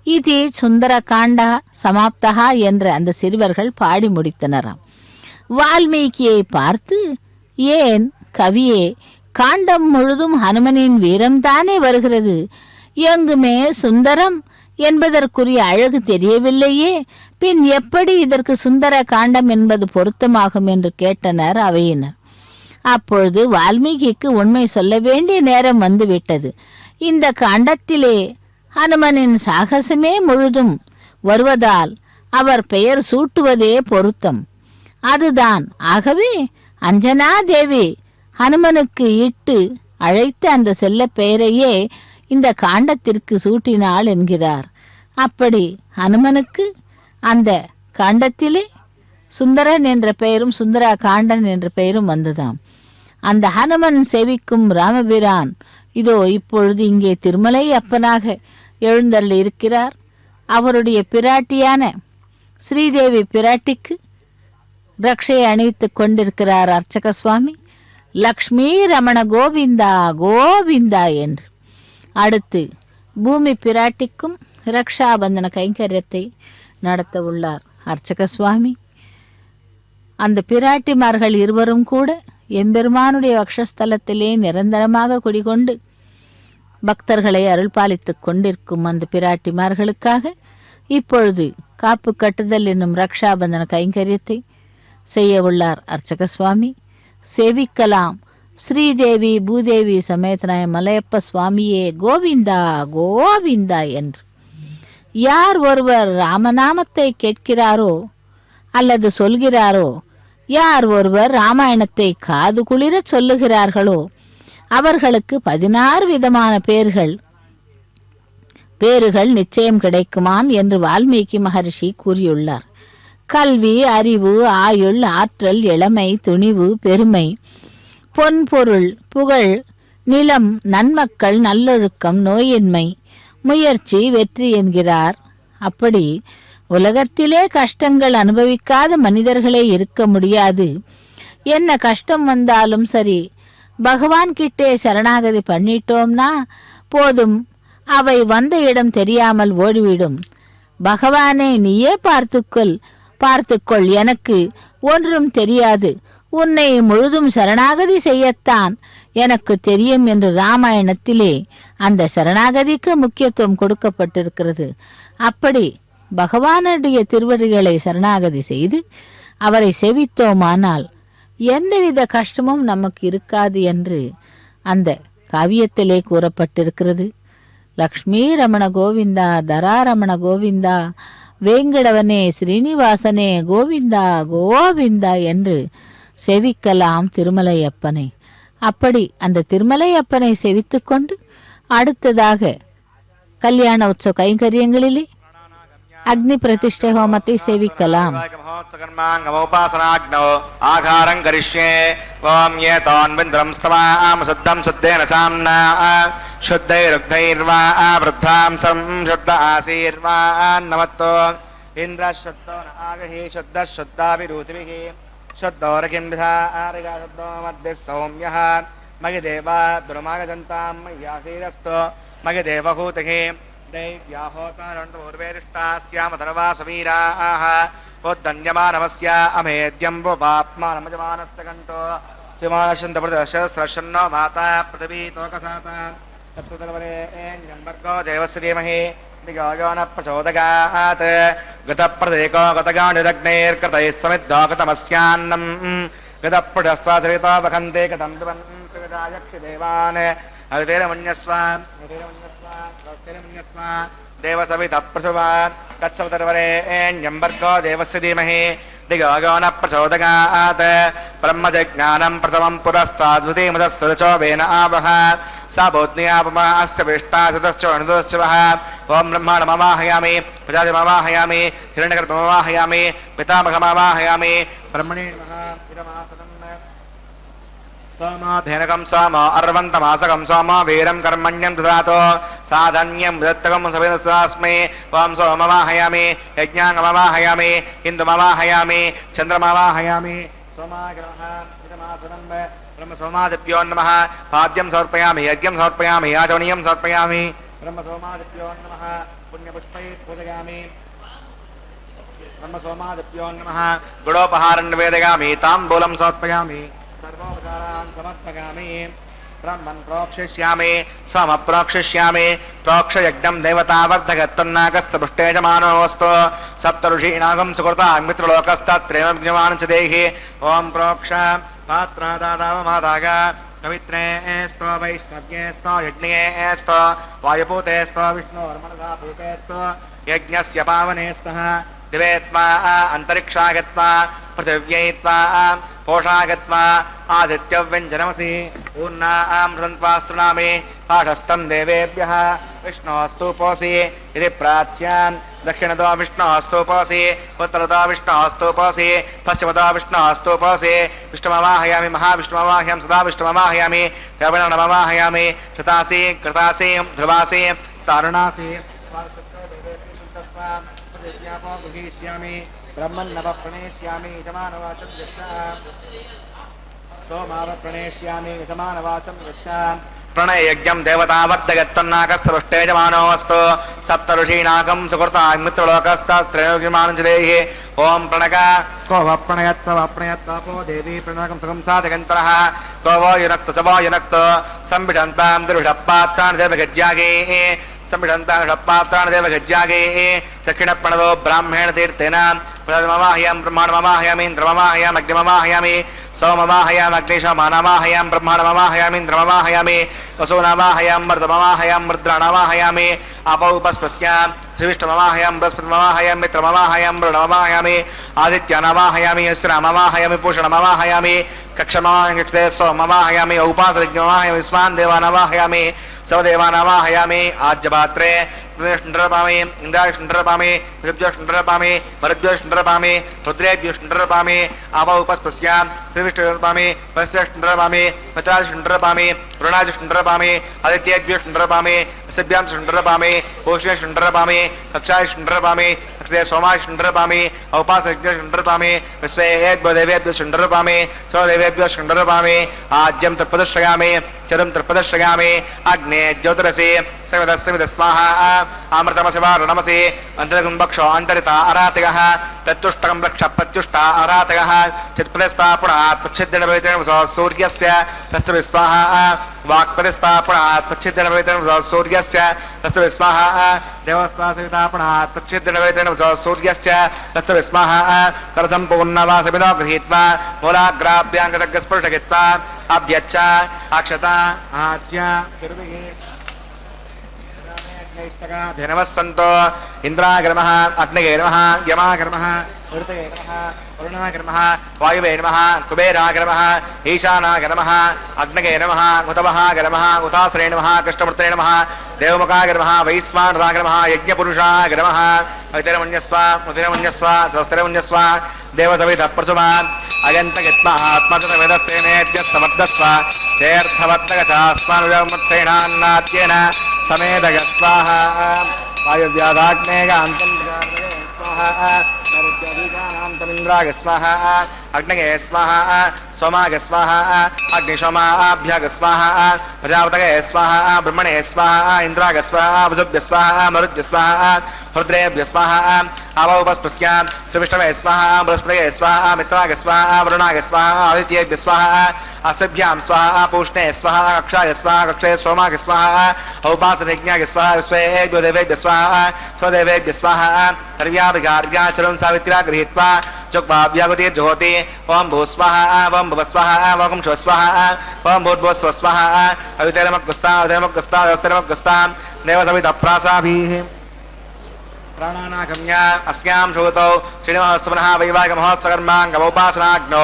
[SPEAKER 4] இதே சுந்தர காண்டா சமாப்தகா என்ற அந்த சிறுவர்கள் பாடி முடித்தனராம். வால்மீகியை பார்த்து, ஏன் கவியே, காண்டம் முழுதும் ஹனுமனின் வீரம்தானே வருகிறது, எங்குமே சுந்தரம் என்பதற்குரிய அழகு தெரியவில்லையே, பின் எப்படி இதற்கு சுந்தர காண்டம் என்பது பொருத்தமாகும் என்று கேட்டனர் அவையினர். அப்பொழுது வால்மீகிக்கு உண்மை சொல்ல வேண்டிய நேரம் வந்துவிட்டது. இந்த காண்டத்திலே ஹனுமனின் சாகசமே முழுதும் வருவதால் அவர் பெயர் சூட்டுவதே பொருத்தம். அதுதான். ஆகவே அஞ்சனா தேவி ஹனுமனுக்கு இட்டு அழைத்த அந்த செல்ல பெயரையே இந்த காண்டத்திற்கு சூட்டினாள் என்கிறார். அப்படி ஹனுமனுக்கு அந்த காண்டத்திலே சுந்தரன் என்ற பெயரும் சுந்தரா காண்டன் என்ற பெயரும் வந்ததாம். அந்த ஹனுமன் சேவிக்கும் ராமபிரான் இதோ இப்பொழுது இங்கே திருமலை அப்பனாக எழுந்தருள் இருக்கிறார். அவருடைய பிராட்டியான ஸ்ரீதேவி பிராட்டிக்கு ரக்ஷையை அணிவித்துக் கொண்டிருக்கிறார் அர்ச்சக சுவாமி. லக்ஷ்மி ரமண கோவிந்தா கோவிந்தா என்று. அடுத்து பூமி பிராட்டிக்கும் ரக்ஷாபந்தன கைங்கரியத்தை நடத்த உள்ளார் அர்ச்சக சுவாமி. அந்த பிராட்டிமார்கள் இருவரும் கூட எம்பெருமானுடைய வக்ஷஸ்தலத்திலே நிரந்தரமாக குடிகொண்டு பக்தர்களை அருள் பாலித்துக் கொண்டிருக்கும் அந்த பிராட்டிமார்களுக்காக இப்பொழுது காப்பு கட்டுதல் என்னும் ரக்ஷாபந்தன கைங்கரியத்தை செய்ய உள்ளார் அர்ச்சக சுவாமி. சேவிக்கலாம். ஸ்ரீதேவி பூதேவி சமேதனாய மலையப்ப சுவாமியே கோவிந்தா கோவிந்தா என்று. யார் ஒருவர் ராமநாமத்தை கேட்கிறாரோ அல்லது சொல்கிறாரோ, யார் ஒருவர் ராமாயணத்தை காது குளிர சொல்லுகிறார்களோ அவர்களுக்கு 16 விதமான பேறுகள் நிச்சயம் கிடைக்குமாம் என்று வால்மீகி மகரிஷி கூறியுள்ளார். கல்வி, அறிவு, ஆயுள், ஆற்றல், இளமை, துணிவு, பெருமை, பொன்பொருள், புகழ், நிலம், நன்மக்கள், நல்லொழுக்கம், நோயின்மை, முயற்சி, வெற்றி என்கிறார். அப்படி உலகத்திலே கஷ்டங்கள் அனுபவிக்காத மனிதர்களே இருக்க முடியாது. என்ன கஷ்டம் வந்தாலும் சரி, பகவான் கிட்டே சரணாகதி பண்ணிட்டோம்னா போதும், அவை வந்த இடம் தெரியாமல் ஓடிவிடும். பகவானே நீயே பார்த்துக்கொள், எனக்கு ஒன்றும் தெரியாது, உன்னை முழுதும் சரணாகதி செய்யத்தான் எனக்கு தெரியும் என்று ராமாயணத்திலே அந்த சரணாகதிக்கு முக்கியத்துவம் கொடுக்கப்பட்டிருக்கிறது. அப்படி பகவானுடைய திருவடிகளை சரணாகதி செய்து அவரை செவித்தோமானால் எந்தவித கஷ்டமும் நமக்கு இருக்காது என்று அந்த காவியத்திலே கூறப்பட்டிருக்கிறது. லக்ஷ்மி ரமண கோவிந்தா, தராரமண கோவிந்தா, வேங்கடவனே ஸ்ரீனிவாசனே கோவிந்தா கோவிந்தா என்று செவிக்கலாம் திருமலையப்பனை. அப்படி அந்த திருமலையப்பனை செவித்து கொண்டு அடுத்ததாக கல்யாண உற்சவ கைங்கரியங்களிலே அக்னி பிரதிஷ்டை ஹோமத்தை சேவிக்கலாம்.
[SPEAKER 3] ஆகாரம் கரிஷ்யே. ஓம் ஏதான்விந்திரம் ஸ்தவாம் சுத்தம் சுத்தேன சாம்னா சுத்தைருக்தைர்வா விருத்தாம் சம் சுத்த ஆசீர்வான் நமத்தோ इन्द्रशुद्धो न आगहि शुद्धशुद्धाभिरूतिभिः शुद्धोरकिं विधारिका शुद्धो मध्यः सौम्यः मयिदेवा दुर्मागजन्तां मय्यासीरस्तो मयिदेवहूतिः दैव्याहोतारण्डपूर्वेरिष्टास्यामधर्वा सुवीराः उद्दन्यमानवस्य अमेद्यं वोपाप्मानमजमानस्य कण्ठो शिवाशन्तप्रदशस्रशन्नो माता पृथिवी तोकसाता तत्सुतर्वरेण्यम्बर्गो देवस्य धीमहि दिगायो न प्रचोदयात् गतप्रदेको गतगानिरग्नेर्कृतैः समिद्धो गतमस्यान्नम् गतपृढस्त्वाचरितो वखन्ते कथं पिबन् यक्षदेवान् अवितेरमन्यस्व देवसवितः प्रसुवा तत्सवितर्वरेण्यम्बर्गो देवस्य धीमहि दिगायो न प्रचोदयात् ब्रह्मजज्ञानं प्रथमं पुरस्ताद्वितीमदस्तुचो वेन आवह सा बोध्न्यापमा अस्य विष्टासतश्च अनुदश्च वः ॐ ब्रह्माणमवाहयामि प्रजातिमवाहयामि हिरण्यगर्भमवाहयामि पितामहमवाहयामि ब्रह्मणे नमः इदमासनं सोमाधेनकं सोम अर्वन्तमासकं सोम वीरं कर्मण्यं ददातो साधन्यं दत्तकं सवेदस्मै वां सोमवाहयामि यज्ञाङ्गमवाहयामि इन्दुमवाहयामि चन्द्रमवाहयामि सोमाग्रहः इदमासनं ब्रह्मसोमादिभ्यो नमः पाद्यं समर्पयामि यज्ञं समर्पयामि आचमनीयं समर्पयामि ब्रह्मसोमादिभ्यो नमः पुण्यपुष्पैः पूजयामि ब्रह्मसोमादिभ्यो नमः गुडोपहारं निवेदयामि ताम्बूलं समर्पयामि सर्वोपचारान् समर्पयामि ब्रह्मन् प्रोक्षिष्यामि समप्रोक्षिष्यामि प्रोक्षयज्ञं देवतावर्धकत्तन्नाकस्तपुष्टेजमानोऽस्तु सप्तऋषीणागं सुकृता मित्रलोकस्तत्रैव विद्यमानं च देहि ॐ प्रोक्ष पात्रादादावमादाग पवित्रे स्तो वैष्णव्ये स्तो यज्ञे स्तो वायुपूते स्तो विष्णोर्मनसा भूते स्तो यज्ञस्य पावने स्तः दिवे त्वा अन्तरिक्षागत्वा पृथिव्यै त्वा पोषागत्वा आदित्यव्यञ्जनमसि ऊर्णामृतन्त्वास्तृणामि पाठस्थं देवेभ्यः विष्णोस्तूपोऽसि इति प्राच्यां दक्षिणतो विष्णोस्तूपोऽसि उत्तरतो विष्णोस्तूपोऽसि पश्चिमतो विष्णोस्तूपोऽसि विष्णुमवाहयामि महाविष्णुमवाहयामि सदा विष्णुमवाहयामि रवणमवाहयामि श्रुतासि कृतासि ध्रुवासि तारुणासि गृहीष्यामि ब्रह्मन्नव प्रणेष्यामि यजमानवाचं गच्छ सोमाव प्रणेष्यामि यजमानवाचं गच्छ प्रणययज्ञं देवतावर्धगत्तन्नाकस्सपुष्टेजमानोऽस्तु सप्तऋषीणागं सुकृता मित्रलोकस्तत्रयोगिमानं च देहि ॐ प्रणग को व प्रणयत् स व प्रणयत्वापो देवी प्रणगं सुखं साधकन्तरः को वो युनक्तु स वो युनक्तु संभिषन्तां दुर्भिषपात्राणि देवगज्जागे संभिषन्तां षट्पात्राणि देवगज्जागे दक्षिणप्रणदो ब्राह्मणेन तीर्थेन प्रथमवाहयामि ब्रह्माण्डमवाहयामि इन्द्रमवाहयामि अग्निमवाहयामि सोमवाहयामि अग्निशमानवाहयामि ब्रह्माण्डमवाहयामि इन्द्रमवाहयामि वसूनवाहयामि मर्दमवाहयामि रुद्राणवाहयामि अपौपस्पस्यां श्रीविष्णुमवाहयामि बृहस्पतिमवाहयामि मित्रमवाहयामि वरुणमवाहयामि आदित्यानवाहयामि श्रीरामवाहयामि पूषणमवाहयामि कक्षमवाहयामि सोमवाहयामि औपासरिज्ञमवाहयामि स्वान् देवानवाहयामि सवदेवानवाहयामि आज्यपात्रे नृपामि इन्द्राष्टृपामि ऋभ्योष्टृपामि मरुभ्योष्टृपामि रुद्रेभ्योष्टृपामि आवौपस्पस्यां श्रीविष्णुपामि वस्त्रेष्टृपामि पत्राष्टृपामि वरुणाष्टृपामि आदित्येभ्योष्टृपामि अस्भ्यां शुण्डृपामि पोष्येष्टृपामि कक्षाष्टृपामि सोमाष्टृपामि औपासज्ञष्टृपामि विश्वेभ्यो देवेभ्यो शुण्डृपामि स्वदेवेभ्यो शुण्डृपामि आज्यं तत्प्रदर्शयामि चरं तत्प्रदर्शयामि अग्ने ज्योतिरसि सविदस्सविद स्वाहा अमृतमसिवारुणमसि अन्तर्गुम्बक्षो अन्तरिता अरातगः प्रत्युष्टकं रक्ष प्रत्युष्टा अरातगः चित्प्रतिस्थापना तच्छिद्दिनभवितेन सूर्यस्य रस्तवे स्वाहा वाक्प्रतिस्थापना तच्छिद्दिनभवितेन सूर्यस्य रस्तवे स्वाहा देवस्वासवितापना तच्छिद्दिनभवितेन सूर्यस्य रस्तवे स्वाहा करसम्पूर्णवासविदो गृहीत्वा मूलाग्राभ्याङ्गतग्स्फुटयित्वा अभ्यच्च अक्षता आज्य तिरुभिः नमस्सन्तो इन्द्राय नमः अग्नये नमः यमाय नमः ऋतये नमः वरुणाय नमः वायुवे नमः कुबेराय नमः ईशानाय नमः अग्नये नमः उतवहाय नमः उतासरे नमः कृष्णमूर्तये नमः देवमुखाय नमः वैश्वानराय नमः यज्ञपुरुषाय नमः अतिरमन्यस्व मुदिरमन्यस्व स्वस्तिरमन्यस्व देवसवितः प्रसुमान् अयन्तयत्मा आत्मतवेदस्तेनेद्य समर्थस्व चेर्थवत्तगचास्मानुजमत्सेनान्नाद्येन समेदग स्वाहा वायुव्याधाग्नेय अन्तं स्वाहा तमिन्द्राय स्वाहा अग्नये स्वाहा सोमाय स्वाहा अग्निशोमाभ्यग स्वाहा प्रजापतये स्वाहा ब्रह्मणे स्वाहा इंद्राय स्वाहा वसुभ्य स्वाहा मरुद्भ्य स्वाहा रुद्रेभ्य स्वाहा आवोपस्पृश्य श्रीविष्णवे स्वाहा बृहस्पतये स्वाहा मित्राय स्वाहा वरुणाय स्वाहा आदित्येभ्य स्वाहा अस्भ्यां स्वाहा पूष्णे स्वाहा कक्षाय स्वाहा कक्षये सोमाय स्वाहा औपासनयज्ञाय स्वाहा स्वेभ्यो देवेभ्य स्वाहा स्वदेवेभ्य स्वाहा कर्व्याभिगार्याचलं सावित्र्या गृहीत्वा चुक्वाभ्यागतिर्जुहोति ओम भूस्वाहा ओम भुवस्वाहा ओम शुभस्वाहा ओम भूर्भुवस्वस्वाहा अवितरमग्गस्ता अवितरमग्गस्ता अवितरमग्गस्ता देवसवितप्रासाभिः प्राणानागम्य अस्यां श्रुतौ श्रीनिवासमनः वैवाहिक महोत्सकर्माङ्गमोपासनाग्नो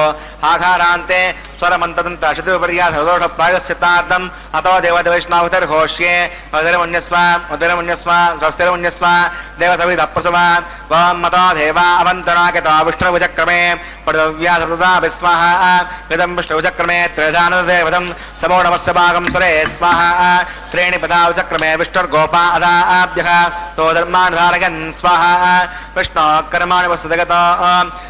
[SPEAKER 3] आघारान्ते स्वरमन्तदन्त शतविपर्यासदोष प्रायश्चित्तार्थम् अतो देवदेवैष्णवतिर्घोष्ये अवतिरमुन्यस्व स्वस्तिरमुन्यस्व देवसवितप्रसव वं मतो देवा अवन्तनागतो विष्णुभुजक्रमे पठव्यासृता विस्वाहा इदं विष्णुभुजक्रमे त्रिधानदेवदं समोणमस्य भागं सुरे स्वाहा त्रीणि पदावचक्रमे विष्णुर्गोपा अदाभ्यः तो धर्मानुधारयन् स्वाहा विष्णो कर्माणि वस्तुतगतो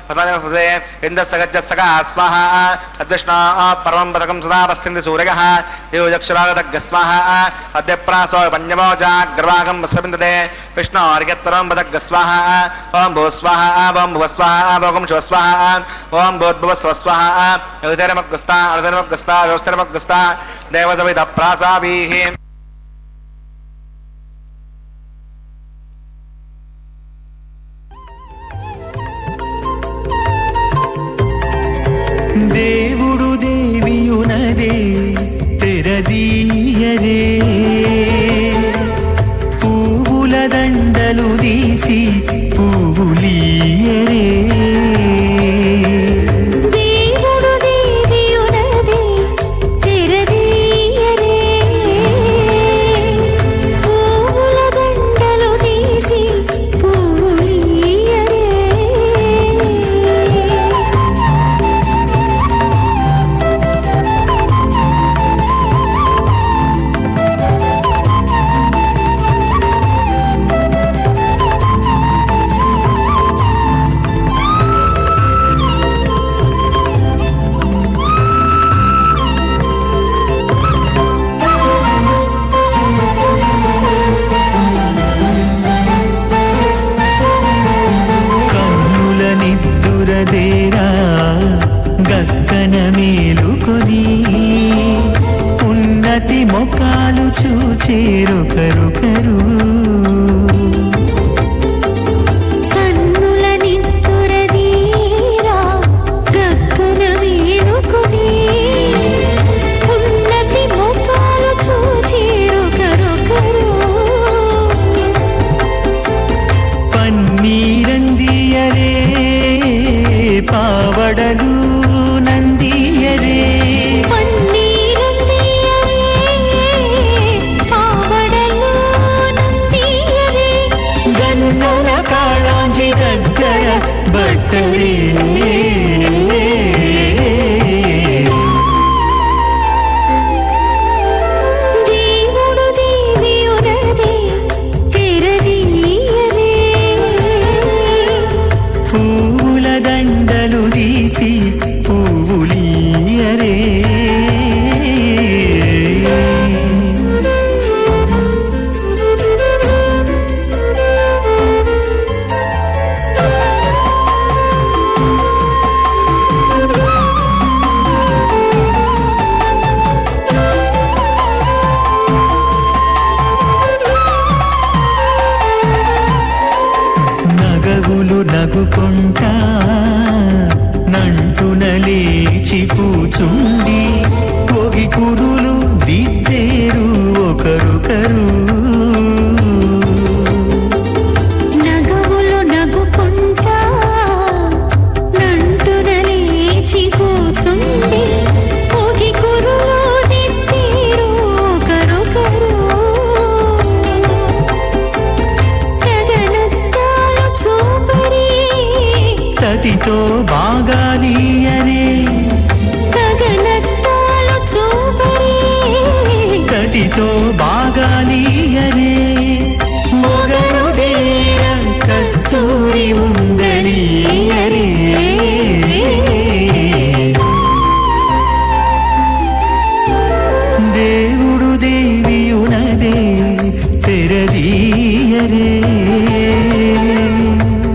[SPEAKER 3] पतनहुसे इन्द्रसगज्जसका स्वाहा तद्विष्णो परमं पदकं सदा पश्यन्ति सूर्यः योजक्षरागतग्ग स्वाहा अद्य प्रासो पञ्चमो जाग्रवागं वसविन्दते विष्णो अर्घ्यत्तरं पदग्ग स्वाहा ओम भूस्वाहा ओम भुवस्वाहा ओम शुभस्वाहा ओम भूर्भुवस्वस्वाहा अवितरमग्गस्ता अर्धनमग्गस्ता रोस्तरमग्गस्ता देवसवितप्रासाभिः
[SPEAKER 5] దేవుడు దేవియునదే తెరదీయరే పువ్వుల దండలు తీసి పువ్వులీయరే
[SPEAKER 6] దేవుడు దేవియునదే తెరదీయరే పువ్వుల దండలు తీసి పువ్వులీయరే
[SPEAKER 5] కన్నుల నిద్దురదేరా గక్కన మేలుకొని ఉన్నతి మొకాలు చూచేరొకరొకరు
[SPEAKER 6] కన్నుల నిద్దురదీరా గగ్గన మేలుకొని ఉన్నతి ముఖాలు చూచేరొకరొకరు
[SPEAKER 5] పన్నీరందియరే పావడలు నందియరే
[SPEAKER 6] పన్నీరందియరే పావడలు నందియరే
[SPEAKER 5] గన్నర కాళాంజి దగ్గర బట్టరే
[SPEAKER 6] దేవుడు దేవియునదే తెరదీయరే
[SPEAKER 5] పువ్వుల దండలు తీసి పువ్వులీయరే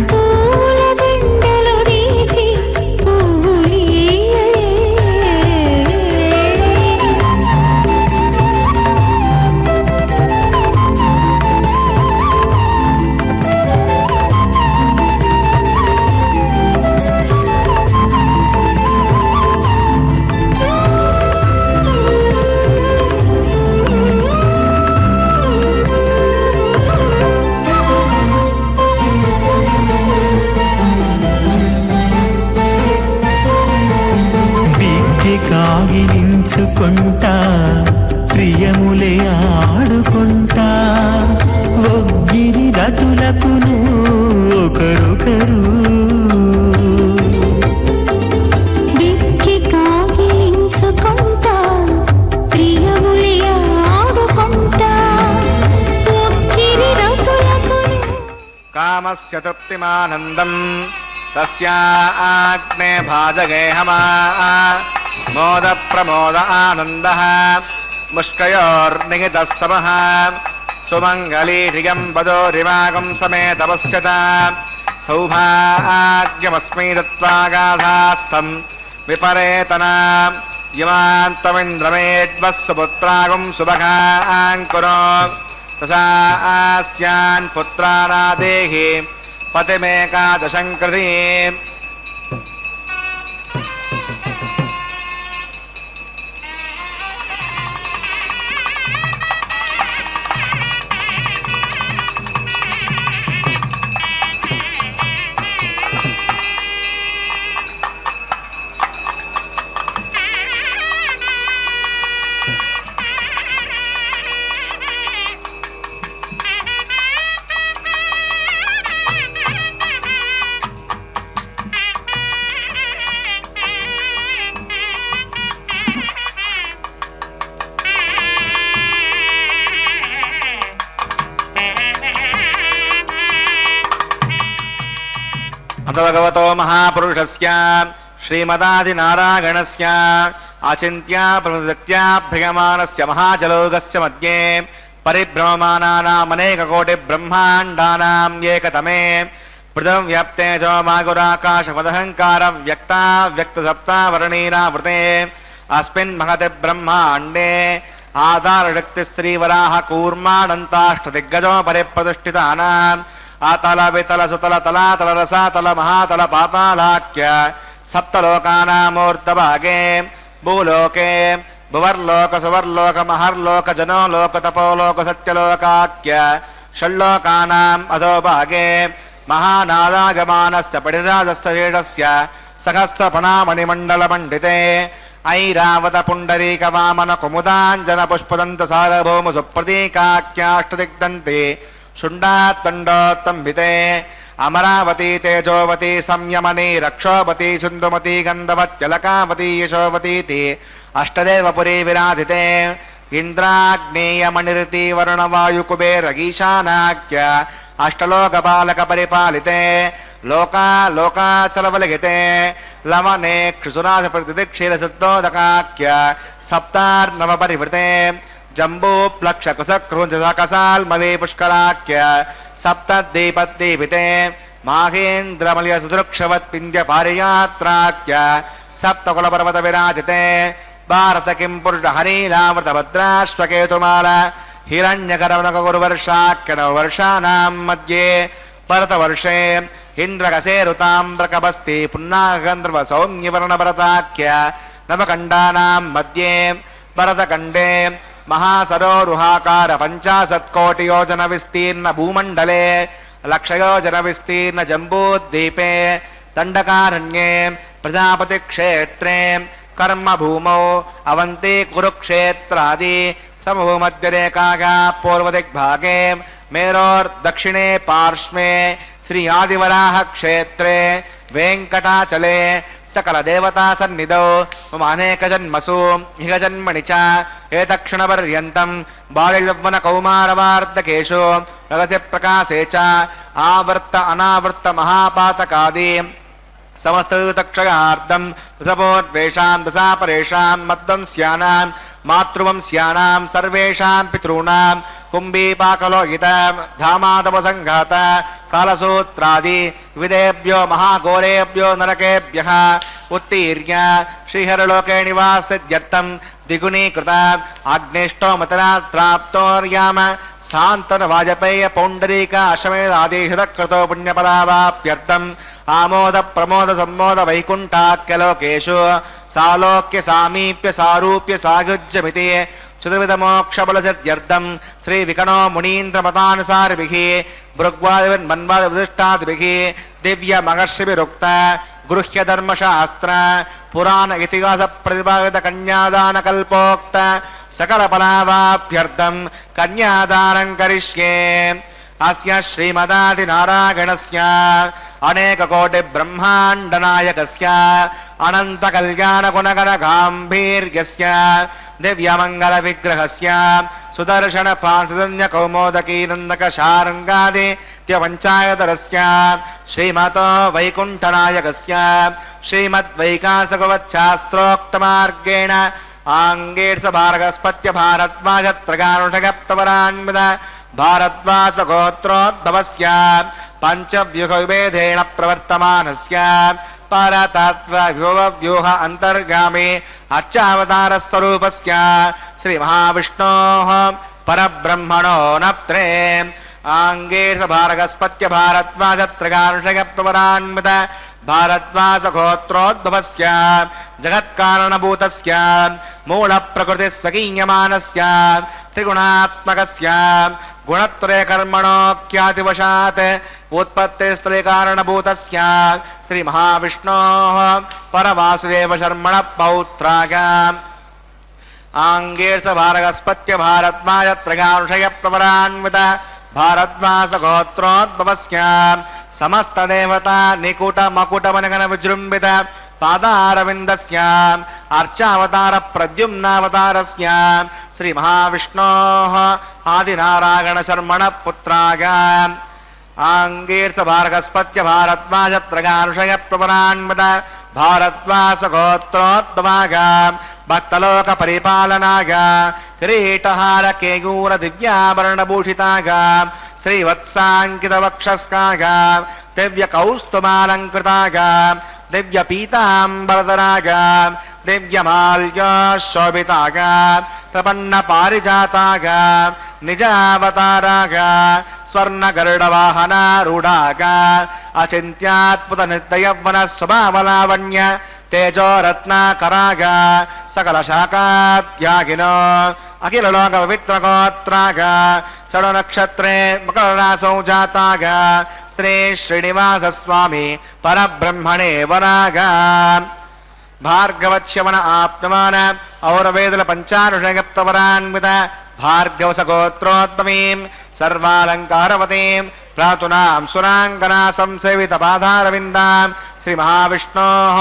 [SPEAKER 6] పూల దండలు తీసి పువ్వులియ్యరే.
[SPEAKER 5] విద్య కాగిలించుకుంటా ప్రియములే ఆడుకుంటా ఒగ్గిరి రతులకును ఒకరొకరు
[SPEAKER 6] దిక్కి కాగిలించుకుంటా ప్రియములి ఆడుకుంటా ఒక్కిరి రతులకును.
[SPEAKER 3] కామస్య తృప్తిమానందం తస్యాగ్నే భాజగేహమా మోద ప్రమోద ఆనందః ముష్కయోర్నిహితः సమః సుమంగళీరిగం వదోరివాగం సమేత పశ్యత సౌభాగ్యమస్మై దత్వాగాధాస్థం విపరేతన యమాంతమింద్రమేద్వస్సు పుత్రాగం సుభగాంకురో తసాస్యాన్ పుత్రానాదేహి పతిమేకాదశంకృతి. భగవతో మహాపురుషస్య శ్రీమదాదినారాయణస్య ఆచింత్య ప్రసక్త్యాభ్రియమానస్య మహాజలోగస్య మధ్యే పరిభ్రమమానానామనేకకోటి బ్రహ్మాండానాం ఏకతమే పృథివ్యాప్తేజో మాగురాకాశమదహంకారం వ్యక్తావ్యక్తసప్తావరణీనావృతే అస్మిన్ మహతి బ్రహ్మాండే ఆధారశక్తి శ్రీవరాహ కూర్మానంతాష్టదిగ్గజో పరిప్రతిష్ఠితానాం ఆతల వితల సుతల తలాతల రసాతల మహాతల పాతాళాఖ్య సప్తలోకానామూర్ధభాగే భూలోకే భువర్లోక సువర్లోక మహర్లోక జనోలోక తపోలోక సత్యలోకాఖ్య షణ్లోకానాం అధోభాగే మహానాదాగమానస్య పడిరాజస్య శేషస్య సహస్రఫణామణిమండలమండితే ఐరావత పుండరీక వామన కుముదాంజన పుష్పదంత సార్వభౌమ సుప్రతీకాఖ్యాష్టదిగ్దంతే శుండాత్తండోత్తంబితే అమరావతి తేజోవతి సంయమని రక్షోవతి సింధుమతి గంధవత్యలకావతి యశోవతీతి అష్టదేవపురీ విరాజితే ఇంద్రాగ్నేయమణిరితి వరుణవాయుకుబేరగీశానాఖ్య అష్టలోకపాలక పరిపాలితే లోకాచలవలిగితే లవనే క్షుసురాజ ప్రతిక్షీరసిద్ధోదకాఖ్య సప్తార్నవ పరివృతే జంబూప్లక్షకుశక్రుంజకసాల్మలీ పుష్కరాఖ్య సప్తదీపద్దీపితే మాహేంద్రమలయ సుదృక్షవత్పింద్య పారియాత్రాఖ్య సప్తకులపర్వత విరాజితే భారత కిం పురుష హరీలామృత భద్రాశ్వకేతుమాల హిరణ్యకరవణకగురువర్షాఖ్య నవవర్షానాం మధ్యే భరతవర్షే ఇంద్రకసేరుతాంబ్రకబస్తి పున్నాగంధ్రవ సౌమ్యవర్ణభరతాఖ్య నవకండానాం మధ్యే భరతఖండే మహాసరోరుహాకార 50 కోటి యోజన విస్తీర్ణ భూమండలే లక్షయోజన విస్తీర్ణ జంబూద్వీపే దండకారణ్యే ప్రజాపతి క్షేత్రే కర్మభూమౌ అవంతి కురుక్షేత్రాది సమభూమధ్యరేఖాగా పూర్వదిగ్భాగే మేరోర్దక్షిణే పార్శ్వే శ్రీ ఆదివరాహ క్షేత్రే వెంకటాచలే సకల దేవతా సన్నిధౌ మమ అనేక జన్మసు ఇహ జన్మని చ ఏతక్షణ పర్యంతం బాల్యవ్వన కౌమారవార్ధకేషు రహస్య ప్రకాశే చ ఆవర్త అనావర్త మహాపాతకాది సమస్తక్షయార్థం దశపోద్వేషాం దశాపరేషాం మద్వంస్యానాం మాతృవంస్యానాం సర్వేషాం పితॄణాం कुम्भीपाकलोहित धामादपसङ्घात कालसूत्रादि विदेभ्यो महाघोरेभ्यो नरकेभ्यः उत्तीर्य श्रीहरलोके निवासित्यर्थं द्विगुणीकृत अग्निष्टोमतरात्राप्तोर्याम सान्तन वाजपेय पौण्डरीक अश्वमेधादिहृतकृतो पुण्यपदावाप्यर्थम् आमोद प्रमोद सम्मोद वैकुण्ठाख्यलोकेषु सालोक्य सामीप्य सारूप्य सायुज्यमिति चतुर्विधमोक्षबलसिद्ध्यर्थं श्रीविकणो मुनीन्द्रमतानुसारिभिः भृग्वादिवन्मन्वादिवदिष्टादिभिः दिव्यमहर्षिभिरुक्त गृह्यधर्मशास्त्र पुराण इतिहास प्रतिपादित कन्यादानकल्पोक्त सकलफलावाप्यर्थं कन्यादानं करिष्ये अस्य श्रीमदादिनारायणस्य अनेककोटिब्रह्माण्डनायकस्य अनन्तकल्याणगुणगणगाम्भीर्यस्य दिव्यमङ्गलविग्रहस्य सुदर्शनपांसुजन्यकौमोदकीनन्दकशारङ्गादि पञ्चायतरस्य श्रीमतो वैकुण्ठनायकस्य श्रीमद्वैकासगवच्छास्त्रोक्तमार्गेण आङ्गेर्षभारगस्पत्य भारद्वाजत्रगानुषगप्रवरान्वित भारद्वासगोत्रोद्भवस्य पञ्चव्यूहविभेदेन प्रवर्तमानस्य परतत्त्वव्यूह अन्तर्गामी अर्चावतारस्वरूपस्य श्रीमहाविष्णोः परब्रह्मणो नप्त्रे आङ्गेर्षभारगस्पत्य भारद्वाजत्रगानुषगप्रवरान्वित भारद्वासगोत्रोद्भवस्य जगत्कारणभूतस्य मूलप्रकृतिस्वकीयमानस्य त्रिगुणात्मकस्य गुणत्रयकर्मणोऽख्यातिवशात् उत्पत्तिस्थले कारणभूतस्य श्रीमहाविष्णोः परवासुदेवशर्मणः पौत्राय आङ्गेर्षभारगस्पत्य भारद्वाजत्रगानुषगप्रवरान्वित भारद्वासगोत्रोद्भवस्य समस्तदेवता निकुटमकुटमनगन विजृम्भित पादारविन्दस्य अर्चावतार प्रद्युम्नावतारस्य श्रीमहाविष्णोः आदिनारायणशर्मणः पुत्राय आङ्गेर्षभारगस्पत्य भारद्वाजत्रगानुषगप्रवरान्वित भारद्वासगोत्रोद्भवाय भक्तलोकपरिपालनाय किरीटहार केयूर दिव्याभरणभूषिताय श्रीवत्साङ्कितवक्षस्काय दिव्यकौस्तुमालङ्कृताय दिव्यपीताम्बरधराय दिव्यमाल्यशोभिताय प्रपन्नपारिजाताय निजावताराय स्वर्णगरुडवाहनारूढाय अचिन्त्याद्भुतनिर्दयवनस्वभावलावण्य तेजोरत्नाकराय सकलशाखात्यागिनो अखिललोकपवित्रगोत्राय षड्नक्षत्रे मकररासौ जाताय श्री श्रीनिवासस्वामी परब्रह्मणे वराय भार्गवच्यवन आप्नवान औरवेदल पञ्चानुषगप्रवरान्वित भार्गवसगोत्रोद्भवीं सर्वालङ्कारवतीं प्रातुनां सुराङ्गना संसेवितपादारविन्दां श्रीमहाविष्णोः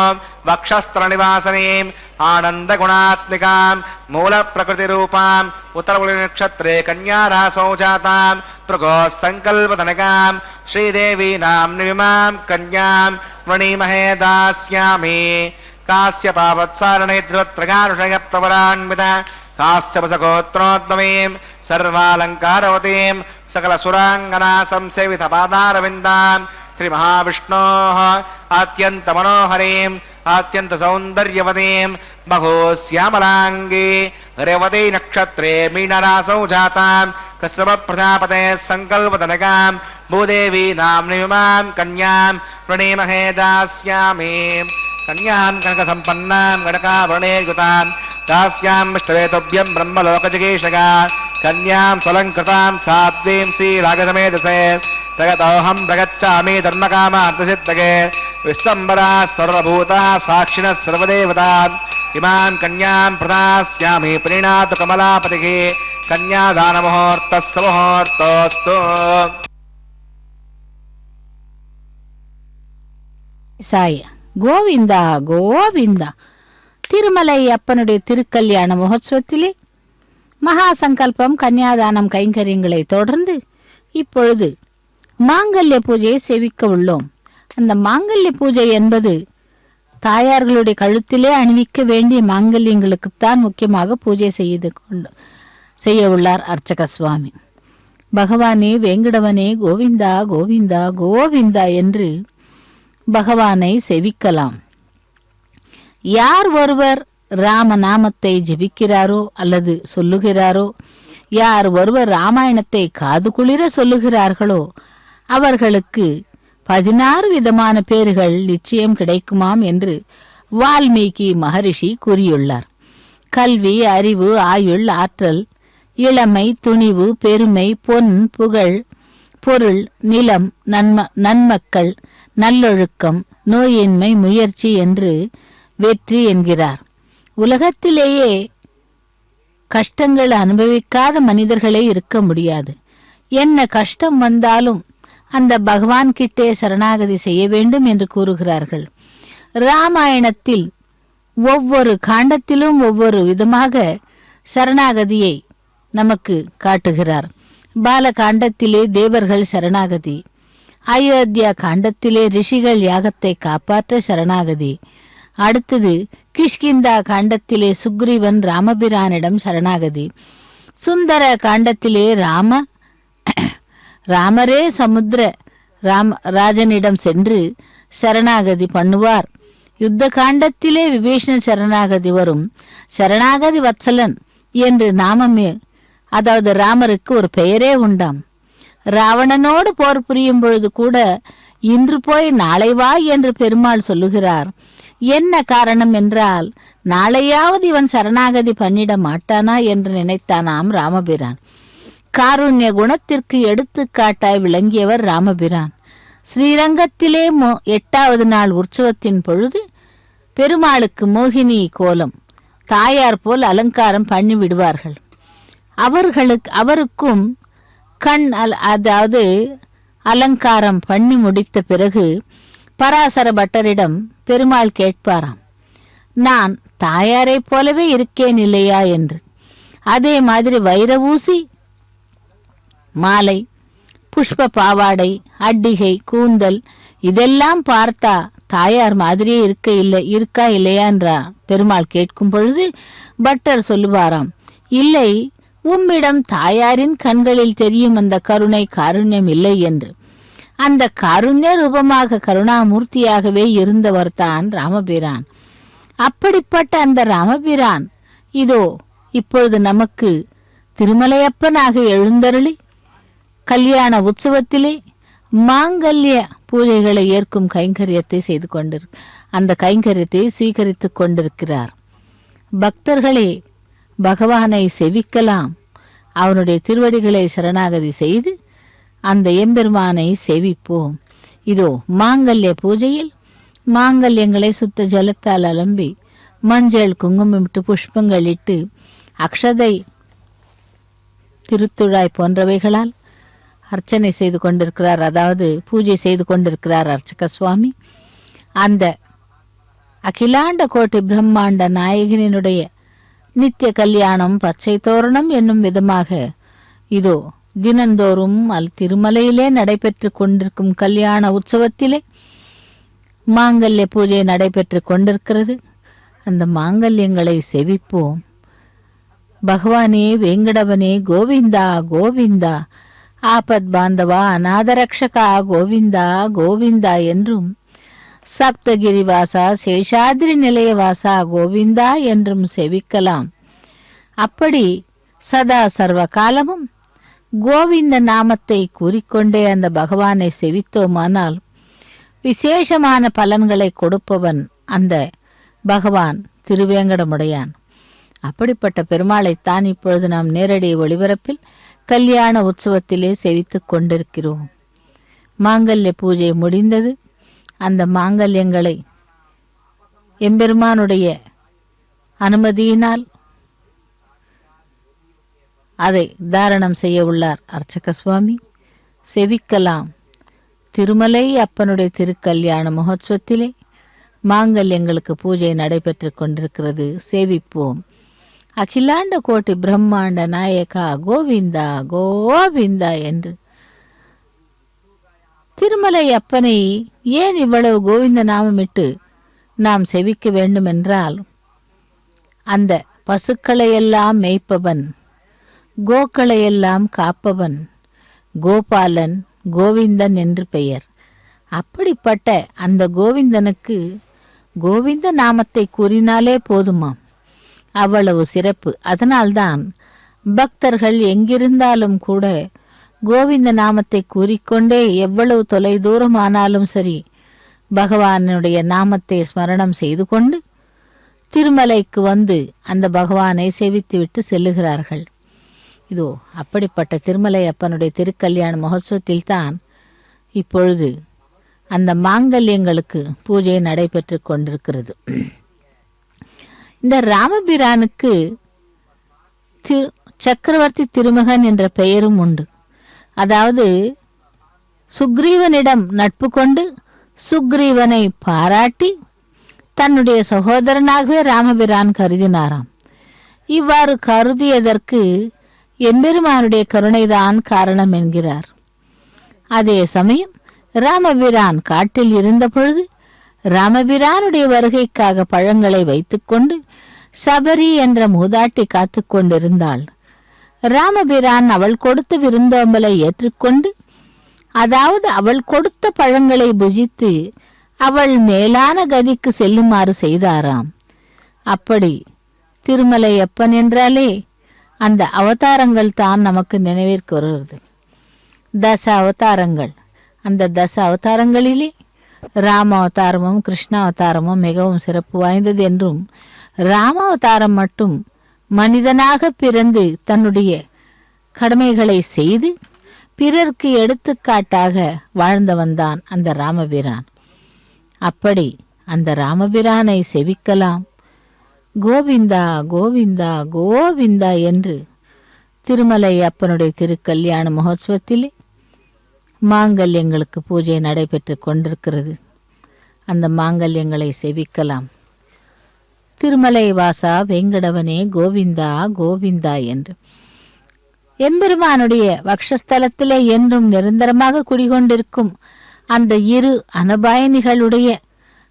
[SPEAKER 3] वक्षस्त्रनिवासनीम् आनन्दगुणात्मिकां मूलप्रकृतिरूपाम् उत्तरपुलिनक्षत्रे कन्यारासौ जातां भृगोः सङ्कल्पतनकां श्रीदेवीनां निविमां कन्यां वृणीमहे दास्यामि काश्यपावत्सारणे ध्रुवत्रगानुषगप्रवरान्वित काश्यपसगोत्रोद्भवीं सर्वालङ्कारवतीं सकलसुराङ्गना संसेवितपादारविन्दां श्रीमहाविष्णोः अत्यन्तमनोहरीं अत्यन्तसौन्दर्यवतीं बहुश्यामलाङ्गी रेवती नक्षत्रे मीनरासौ जातां कश्यपप्रजापतेः सङ्कल्पतनकां भूदेवी नाम्निमां कन्यां वृणीमहे दास्यामि कन्यां कनकसम्पन्नां गणकाभरणे युतां दास्यामिष्टवेतुभ्यं ब्रह्मलोकजिगीषगा कन्यां स्वलङ्कृतां सात्वीं श्रीरागसमेधसे प्रगतोऽहं प्रगच्छामि धर्मकामार्थसिद्धये विश्वम्बरा सर्वभूता साक्षिणः सर्वदेवताः इमां कन्यां प्रदास्यामि प्रीणातु कमलापतिः कन्यादानमुहूर्तः सुमुहूर्तोऽस्तु।
[SPEAKER 4] சாய் கோவிந்தா கோவிந்தா. திருமலை அப்பனுடைய திருக்கல்யாண மகோத்சவத்திலே மகா சங்கல்பம் கன்னியாதானம் கைங்கரியங்களை தொடர்ந்து இப்பொழுது மாங்கல்ய பூஜையை சேவிக்க உள்ளோம். அந்த மாங்கல்ய பூஜை என்பது தாயார்களுடைய கழுத்திலே அணிவிக்க வேண்டிய மாங்கல்யங்களுக்குத்தான் முக்கியமாக பூஜை செய்ய உள்ளார் அர்ச்சக சுவாமி. பகவானே வேங்கடவனே கோவிந்தா கோவிந்தா கோவிந்தா என்று பகவானை செவிக்கலாம். யார் ஒருவர் ராமநாமத்தை ஜெபிக்கிறாரோ அல்லது சொல்லுகிறாரோ, யார் ஒருவர் ராமாயணத்தை காது குளிர சொல்லுகிறார்களோ அவர்களுக்கு 16 விதமான பேர்கள் நிச்சயம் கிடைக்குமாம் என்று வால்மீகி மகரிஷி கூறியுள்ளார். கல்வி, அறிவு, ஆயுள், ஆற்றல், இளமை, துணிவு, பெருமை, பொன், புகழ், பொருள், நிலம், நன்மக்கள், நல்லொழுக்கம், நோயின்மை, முயற்சி என்று வெற்றி என்கிறார். உலகத்திலேயே கஷ்டங்கள் அனுபவிக்காத மனிதர்களே இருக்க முடியாது. என்ன கஷ்டம் வந்தாலும் அந்த பகவான் கிட்டே சரணாகதி செய்ய வேண்டும் என்று கூறுகிறார்கள். ராமாயணத்தில் ஒவ்வொரு காண்டத்திலும் ஒவ்வொரு விதமாக சரணாகதியை நமக்கு காட்டுகிறார். பாலகாண்டத்திலே தேவர்கள் சரணாகதி, அயோத்தியா காண்டத்திலே ரிஷிகள் யாகத்தை காப்பாற்ற சரணாகதி, அடுத்தது கிஷ்கிந்தா காண்டத்திலே சுக்ரீவன் ராமபிரானிடம் சரணாகதி, சுந்தர காண்டத்திலே ராமரே சமுத்திர ராஜனிடம் சென்று சரணாகதி பண்ணுவார். யுத்த காண்டத்திலே விபீஷண சரணாகதி வரும். சரணாகதி வத்சலன் என்று நாமமே, அதாவது ராமருக்கு ஒரு பெயரே உண்டாம். ராவணனோடு போர் புரியும் பொழுது கூட இன்று போய் நாளை வா என்று பெருமாள் சொல்லுகிறார். என்ன காரணம் என்றால், நாளையாவது இவன் சரணாகதி பண்ணிட மாட்டானா என்று நினைத்தானாம் ராமபிரான். காருண்ய குணத்திற்கு எடுத்துக்காட்டாய் விளங்கியவர் ராமபிரான். ஸ்ரீரங்கத்திலே 8வது நாள் உற்சவத்தின் பொழுது பெருமாளுக்கு மோகினி கோலம் தாயார் போல் அலங்காரம் பண்ணி விடுவார்கள். அவருக்கும் அதாவது அலங்காரம் பண்ணி முடித்த பிறகு பராசர பட்டரிடம் பெருமாள் கேட்பாராம், நான் தாயாரை போலவே இருக்கேன் இல்லையா என்று. அதே மாதிரி வைரவூசி, மாலை, புஷ்ப பாவாடை, அட்டிகை, கூந்தல் இதெல்லாம் பார்த்தா தாயார் மாதிரியே இருக்கா இல்லையா என்றா பெருமாள் கேட்கும் பொழுது பட்டர் சொல்லுவாராம், இல்லை, உம்மிடம் தாயாரின் கண்களில் தெரியும் அந்த கருணை காருண்யம் இல்லை என்று. அந்த காருண்ய ரூபமாக கருணாமூர்த்தியாகவே இருந்தவர் தான் ராமபிரான். அப்படிப்பட்ட அந்த ராமபிரான் இதோ இப்பொழுது நமக்கு திருமலையப்பனாக எழுந்தருளி கல்யாண உற்சவத்திலே மாங்கல்ய பூஜைகளை ஏற்கும் கைங்கரியத்தை செய்து அந்த கைங்கரியத்தை ஸ்வீகரித்து கொண்டிருக்கிறார். பக்தர்களே, பகவானை செவிக்கலாம். அவனுடைய திருவடிகளை சரணாகதி செய்து அந்த எம்பெருமானை செவிப்போம். இதோ மாங்கல்ய பூஜையில் மாங்கல்யங்களை சுத்த ஜலத்தால் அலம்பி மஞ்சள் குங்குமம் இட்டு புஷ்பங்கள் இட்டு அக்ஷதை திருத்துழாய் போன்றவைகளால் அர்ச்சனை செய்து கொண்டிருக்கிறார், அதாவது பூஜை செய்து கொண்டிருக்கிறார் அர்ச்சக சுவாமி. அந்த அகிலாண்ட கோட்டி பிரம்மாண்ட நாயகனினுடைய நித்திய கல்யாணம் பச்சை தோரணம் என்னும் விதமாக இதோ தினந்தோறும் திருமலையிலே நடைபெற்று கொண்டிருக்கும் கல்யாண உற்சவத்திலே மாங்கல்ய பூஜை நடைபெற்று கொண்டிருக்கிறது. அந்த மாங்கல்யங்களை செவிப்போம். பகவானே வேங்கடவனே கோவிந்தா கோவிந்தா, ஆபத் பாந்தவா அநாதரக்ஷகா கோவிந்தா கோவிந்தா என்றும், சப்தகிரிவாசா சேஷாதிரி நிலையவாசா கோவிந்தா என்றும் செவிக்கலாம். அப்படி சதா சர்வ காலமும் கோவிந்த நாமத்தை கூறிக்கொண்டே அந்த பகவானை செவித்தோமானால் விசேஷமான பலன்களை கொடுப்பவன் அந்த பகவான் திருவேங்கடமுடையான். அப்படிப்பட்ட பெருமாளைத்தான் இப்பொழுது நாம் நேரடி ஒளிபரப்பில் கல்யாண உற்சவத்திலே செவித்து கொண்டிருக்கிறோம். மாங்கல்ய பூஜை முடிந்தது. அந்த மாங்கல்யங்களை எம்பெருமானுடைய அனுமதியினால் அதை தாரணம் செய்ய உள்ளார் அர்ச்சக சுவாமி. செவிக்கலாம். திருமலை அப்பனுடைய திருக்கல்யாண மகோத்சவத்திலே மாங்கல்யங்களுக்கு பூஜை நடைபெற்று கொண்டிருக்கிறது. சேவிப்போம். அகிலாண்ட கோட்டி பிரம்மாண்ட நாயகா கோவிந்தா கோவிந்தா என்று. திருமலை அப்பனை ஏன் இவ்வளவு கோவிந்த நாமமிட்டு நாம் செவிக்க வேண்டும் என்றால், அந்த பசுக்களையெல்லாம் மேய்ப்பவன், கோக்களையெல்லாம் காப்பவன், கோபாலன், கோவிந்தன் என்று பெயர். அப்படிப்பட்ட அந்த கோவிந்தனுக்கு கோவிந்த நாமத்தை கூறினாலே போதுமாம், அவ்வளவு சிறப்பு. அதனால்தான் பக்தர்கள் எங்கிருந்தாலும் கூட கோவிந்த நாமத்தை கூறிக்கொண்டே எவ்வளவு தொலை தூரமானாலும் சரி பகவானுடைய நாமத்தை ஸ்மரணம் செய்து கொண்டு திருமலைக்கு வந்து அந்த பகவானை சேவித்துவிட்டு செல்லுகிறார்கள். இதோ அப்படிப்பட்ட திருமலை அப்பனுடைய திருக்கல்யாண மகோத்சவத்தில் தான் இப்பொழுது அந்த மாங்கல்யங்களுக்கு பூஜை நடைபெற்று கொண்டிருக்கிறது. இந்த ராமபிரானுக்கு சக்கரவர்த்தி திருமகன் என்ற பெயரும் உண்டு. அதாவது சுக்ரீவனிடம் நட்பு கொண்டு சுக்ரீவனை பாராட்டி தன்னுடைய சகோதரனாகவே ராமபிரான் கருதினாராம். இவ்வாறு கருதியதற்கு எம்பெருமானுடைய கருணைதான் காரணம் என்கிறார். அதே சமயம் ராமபிரான் காட்டில் இருந்த பொழுது ராமபிரானுடைய வருகைக்காக பழங்களை வைத்துக்கொண்டு சபரி என்ற மூதாட்டி காத்து கொண்டிருந்தாள். ராமபிரான் அவள் கொடுத்த விருந்தோம்பலை ஏற்றுக்கொண்டு, அதாவது அவள் கொடுத்த பழங்களை புஜித்து அவள் மேலான கதிக்கு செல்லுமாறு செய்தாராம். அப்படி திருமலை அப்பன் என்றாலே அந்த அவதாரங்கள் தான் நமக்கு நினைவிற்கு வருகிறது. தச அவதாரங்கள். அந்த தச அவதாரங்களிலே ராம அவதாரமும் கிருஷ்ண அவதாரமும் மிகவும் சிறப்பு வாய்ந்தது என்றும், ராம அவதாரம் மட்டும் மனிதனாக பிறந்து தன்னுடைய கடமைகளை செய்து பிறர்க்கு எடுத்துக்காட்டாக வாழ்ந்தவன்தான் அந்த ராமபிரான். அப்படி அந்த ராமபிரானை செவிக்கலாம். கோவிந்தா கோவிந்தா கோவிந்தா என்று திருமலை அப்பனுடைய திருக்கல்யாண மகோத்சவத்திலே மாங்கல்யங்களுக்கு பூஜை நடைபெற்று கொண்டிருக்கிறது. அந்த மாங்கல்யங்களை செவிக்கலாம். திருமலை வாசா வெங்கடவனே கோவிந்தா கோவிந்தா என்று எம்பெருமானுடைய வக்ஷஸ்தலத்திலே என்றும் நிரந்தரமாக குடிகொண்டிருக்கும் அந்த இரு அனபாயணிகளுடைய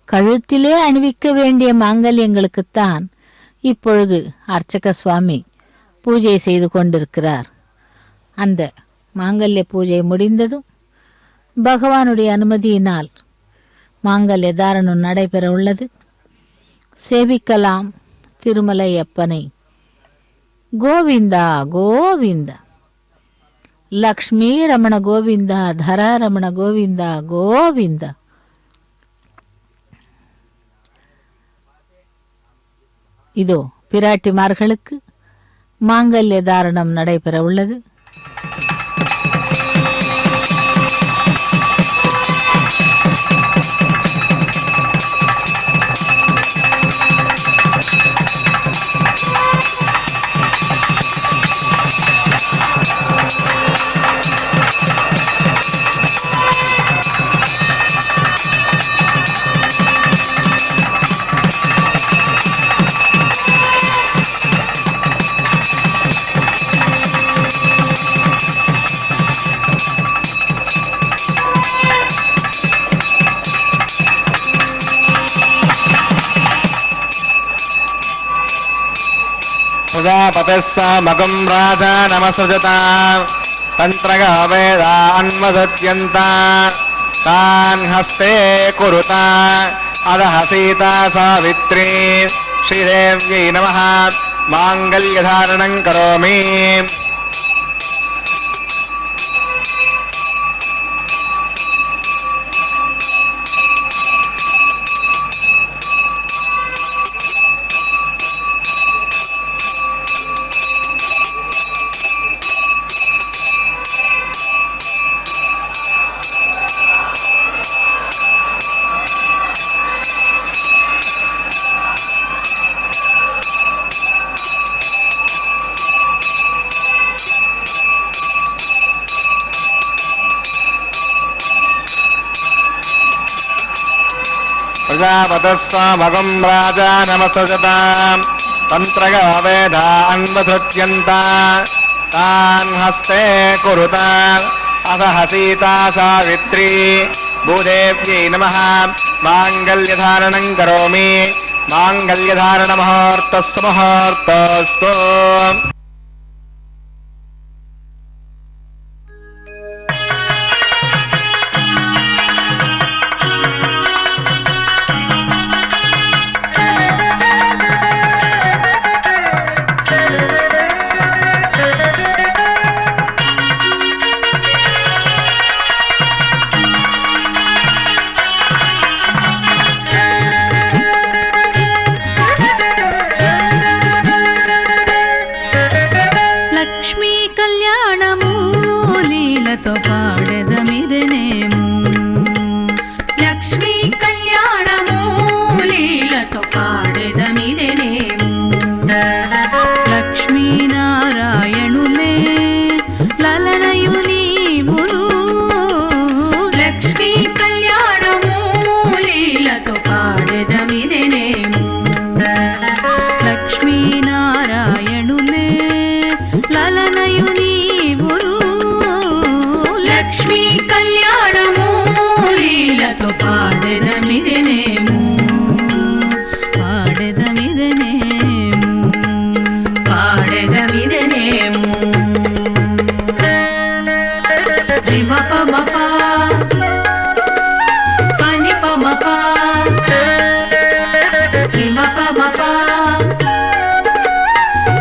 [SPEAKER 4] கழுத்திலே அணிவிக்க வேண்டிய மாங்கல்யங்களுக்குத்தான் இப்பொழுது அர்ச்சக சுவாமி பூஜை செய்து கொண்டிருக்கிறார். அந்த மாங்கல்ய பூஜை முடிந்ததும் பகவானுடைய அனுமதியினால் மாங்கல்ய தாரணம் நடைபெற உள்ளது. சேவிக்கலாம் திருமலை அப்பனை. கோவிந்தா கோவிந்தா, லக்ஷ்மீ ரமண கோவிந்தா, தரா ரமண கோவிந்தா கோவிந்தா. இதோ பிராட்டிமார்களுக்கு மாங்கல்ய தாரணம் நடைபெற உள்ளது.
[SPEAKER 3] प्रजापतिस्सामगं राजा नमसृजता तन्त्रगा वेदा अन्वसत्यन्ता तान् हस्ते कुरुता अधः सीता सावित्री श्रीदेव्यै नमः माङ्गल्यधारणं करोमि. प्रजापतिस्सामगं राजा नमसृजता तन्त्रगा वेदा अन्वसृत्यन्ता तान् हस्ते कुरुता अधः सीता सावित्री भूदेव्यै नमः माङ्गल्यधारणं करोमि. माङ्गल्यधारणमुहूर्तस्य मुहूर्तस्तु.
[SPEAKER 6] లక్ష్మీ కళ్యాణము లీలతో పాడెదమిదనేము లక్ష్మీ కళ్యాణము లీలతో పాడెదమిదనేము లక్ష్మీనారాయణులే లలనయు నీవును లక్ష్మీ కళ్యాణము లీలతో పాడెదమిదనేము లక్ష్మీనారాయణులే లలనయు నీవును లక్ష్మీ కళ్యాణము లీలతో పాడెదమిదనేము పాడెదమిదనేము పాడెదమిదనేము రిమపమప పనిపమప రిమపమప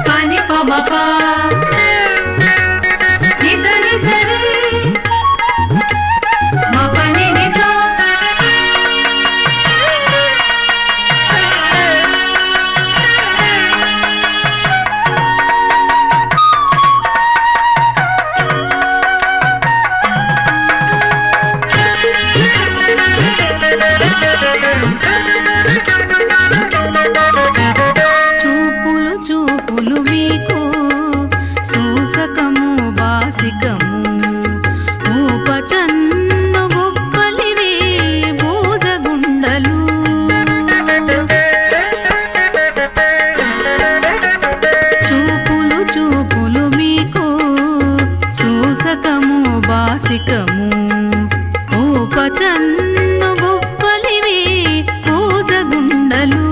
[SPEAKER 6] పనిపమప నిజ నిజరి మపని నిజ చూపులు చూపులు మీకు సూసకము బాసికము ఊపచన్ను గుప్పలివి బూదగుండలు చూపులు చూపులు మీకు సూసకము బాసికము ఊపచన్ను గుప్పలివి బూదగుండలు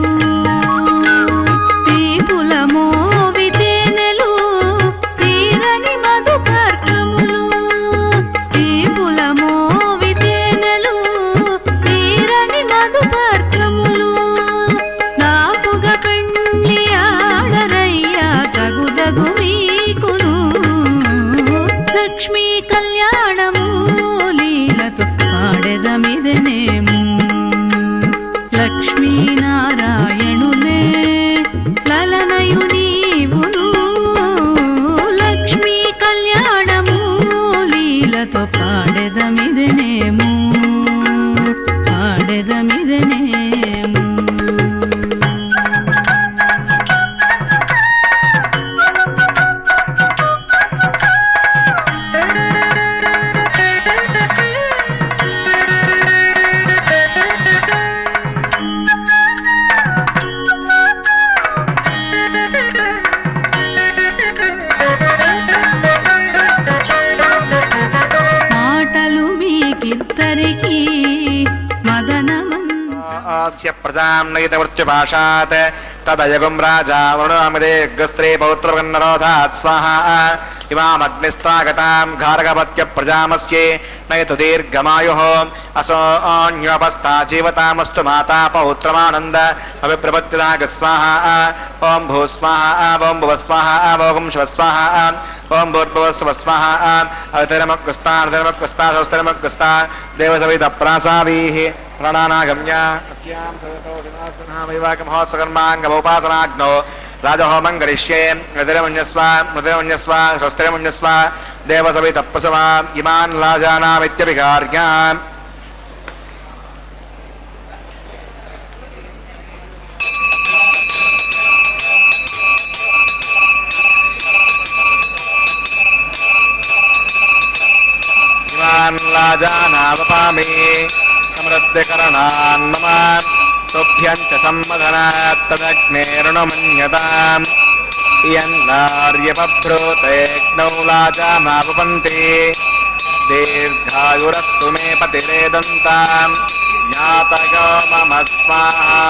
[SPEAKER 6] తీపులమో వితేనెలు తీరని మధుపర్కములు తీపులమో వితేనెలు తీరని మధుపర్కములు నాకుగా పెండ్లి ఆడరయ్యా తగుదగు మీకును లక్ష్మీ కళ్యాణము లీలతో పాడెదమిదనేము లక్ష్మీనారాయణులే లలనయు నీవును లక్ష్మీ కళ్యాణము లీలతో పాడెదమిదనేము పాడెదమిదనేము మాటలు మీకిద్దరికి మదనమంద
[SPEAKER 3] ఆస్య ప్రజాం నయితవృత్యుభాషాత్ తదయగుం రాజా వరుణామిదేగ్స్త్రీ పౌత్రవన్నరోధాత్ స్వాహా ఇమామగ్నిస్తాగతాం ఘారగపత్య ప్రజామస్యే నయతు దీర్ఘమాయుః అసో అన్యోపస్థా జీవతామస్తు మాతా పౌత్రమానంద అభిప్రపత్తిదాగ స్వాహా ఓం భూ స్వాహా ఓం భువ స్వాహా ఓం శివ స్వాహా ఓం భూర్భువస్వ స్వాహా అవితరమక్కుస్తా సౌస్తరమక్కుస్తా దేవసవిత ప్రాసావీః ప్రణానాగమ్య అస్యాం వైవాకమహోత్సకర్మాంగమోపాసనాగ్నో రాజహోమం కరిష్యే మృతిరమున్యస్వ స్వస్తిరమున్యస్వ దేవసవిత ప్రసవా ఇమాన్ లాజానామిత్యభికార్యాం ఇమాన్ లాజానావపామి సమృద్ధికరణాన్ మమ తుభ్యం చ సమ్మధనాత్ తదగ్నేరుణమన్యతాం యన్నార్యపభ్రూతేగ్నౌ లాజానావపంతి దీర్ఘాయురస్తు మే పతిరేదంతాం జ్ఞాతగో మమ స్వాహా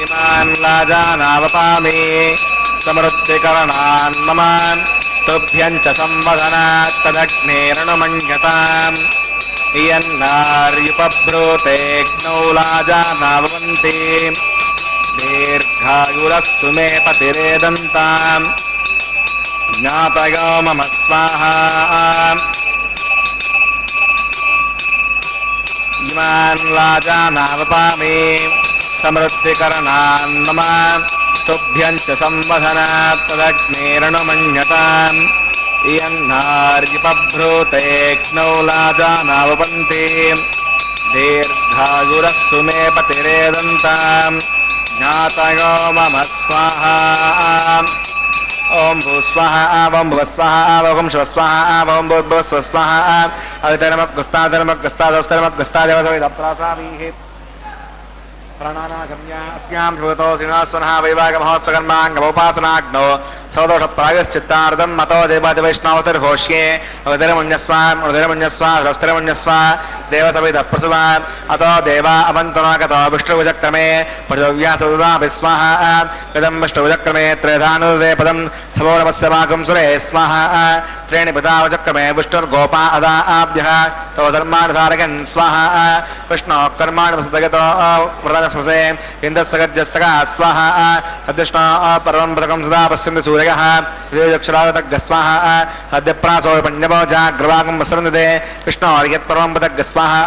[SPEAKER 3] ఇమాన్ లాజానావపామి సమృద్ధికరణాన్ మమ తుభ్యం చ సంవదనాత్ తదగ్నేరుణమన్యతాం యన్నార్యుపభ్రూతేగ్నౌ లాజానావపంతి దీర్ఘాయురస్తు మే పతిరేదంతాం జ్ఞాతగో మమ స్వాహా इमान् लाजानावपामि समृद्धिकरणान् मम तुभ्यं च संवदनात् तदग्नेरणुमन्यताम् इयन्नार्यपभ्रूतेक्नौ लाजानावपन्ति दीर्घायुरस्तु मे पतिरेदन्ताम् ज्ञातयो मम स्वाहा ओम भू स्वाहा ओम भुव स्वाहा ओम शिव स्वाहा ओम भूर्भुव स्व स्वाहा अवितरमग्गस्ताधर्मग्गस्तादेवसविदप्रासाभिः प्राणानागम्या अस्यां भूतो श्रीनिवासवनः वैवाहमहोत्सकर्माङ्गमोपासनाग्नौ सौदोषप्रायश्चित्तार्धं मतो देवादिवैष्णवतिर्घोष्ये अवितरमुण्यस्वा हृस्तिरमुण्यस्वा देवसविदप्रसुवा अतो देवा अवन्तनागतो विष्णुभुजक्रमे पृथिव्या विस्वाहा कदं विष्णुभुजक्रमे त्रेधानुदे पदं समोनमस्य माकुं सुरे स्वाहा त्रीणि पदावचक्रमे विष्णुर्गोपा अदा आभ्यः तव धर्मानुधारकन् स्वाहा विष्णोः कर्माणि वसतगतो व्रतस्मसे इन्द्रस्सगज्जस्सगा स्वाहा अद्विष्णो परमं पदकं सदा पश्यन्ति सूर्यः हृदयक्षरागतग् स्वाहा अद्यप्रासो पण्यवो जाग्रवागं वसरन्दते विष्णोर्यत्परमं पदग् स्वाहा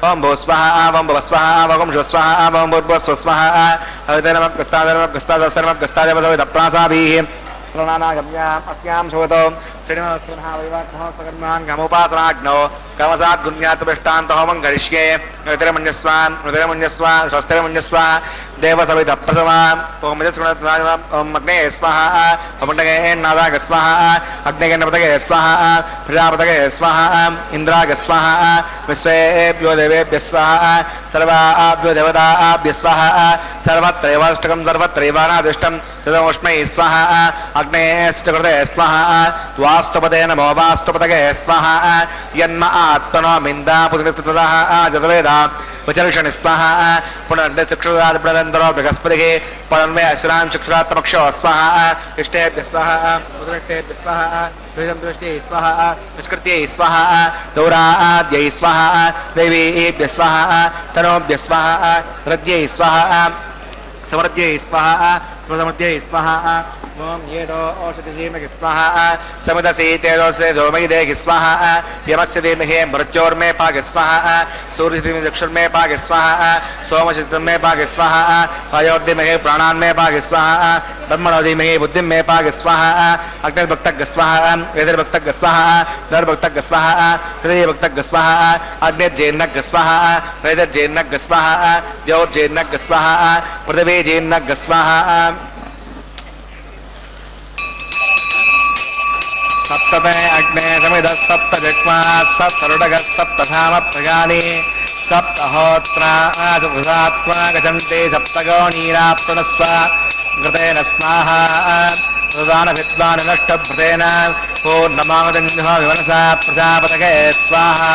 [SPEAKER 3] ओम भू स्वाहा ओम भुव स्वाहा ओम शिव स्वाहा ओम भूर्भुव स्व स्वाहा अवितरमग्गस्ताधर्मग्गस्तादेवसविदप्रासाभिः प्रणनागम्याम् अस्यां शोतो श्रीनिवासवनः वैवाहमहोत्सकर्माङ्गमोपासनाग्नौ कर्मसाद्गुण्यात्तुष्टान्तो होमं करिष्ये अवितरमुण्यस्वा स्वस्तिरमुण्यस्वा देवसविदप्रसवा ओम ओम अग्ने स्वाहा ओम अग्ने नादाग स्वाहा अग्नेयनपतगे स्वाहा प्रजापतगे स्वाहा इंद्राग स्वाहा विश्वेभ्यो देवेभ्यः स्वाहा सर्वाभ्यो देवताभ्यः स्वाहा सर्वत्रैवाष्टकं सर्वत्रैवानादिष्टं तदोष्मै स्वाहा अग्नेष्टकृते स्वाहा वास्तुपदे नमो वास्तुपतगे स्वाहा यन्म आत्मनो मिन्दा पुनस्तुतः जतवेदा वचर्षण स्वाहा पुनर्चक्षुरादरो बृहस्पतिः पुनर्मे अश्रां चक्षुरात्मक्षो स्वाहा इष्टेभ्यः स्वाहा उदरेभ्यः स्वाहा दृष्टे स्वाहा निष्कृत्यै स्वाहा दौराद्यै स्वाहा देवीभ्यः स्वाहा तनोभ्यः स्वाहा हृद्यै स्वाहा समृद्ध्यै स्वाहा स्वसमृद्ध्यै स्वाहा ओम येदो औषधिधीमहि स्वाहा समिदसि तेजोसे धूमहि देहि स्वाहा यमस्य धीमहि मृत्योर्मे भागि स्वाहा सूर्यधीमहि चक्षुर्मे भागि स्वाहा सोमचित्तमे भागि स्वाहा वायोर्धीमहि प्राणान्मे भागि स्वाहा ब्रह्मणो धीमहि बुद्धिमे भागि स्वाहा अग्निर्भक्तग् स्वाहा वेदिर्भक्तग् स्वाहा नरभक्तग् स्वाहा हृदयभक्तग् स्वाहा अग्निर्जेन्नग् स्वाहा वेदिर्जेन्नग् स्वाहा द्यौर्जेन्नग् स्वाहा पृथिवीजेन्नग् स्वाहा सप्तमे अग्ने समिधः सप्त जग्मा सप्तरुडगः सप्तधाम प्रगानि सप्तहोत्रा सुभुधात्मा गजन्ते सप्तगौणीराप्तनस्व घृतेन स्वाहा प्रदानभिद्वान् नष्टभृतेन पूर्णमागदन्युः विमनसा प्रजापतगे स्वाहा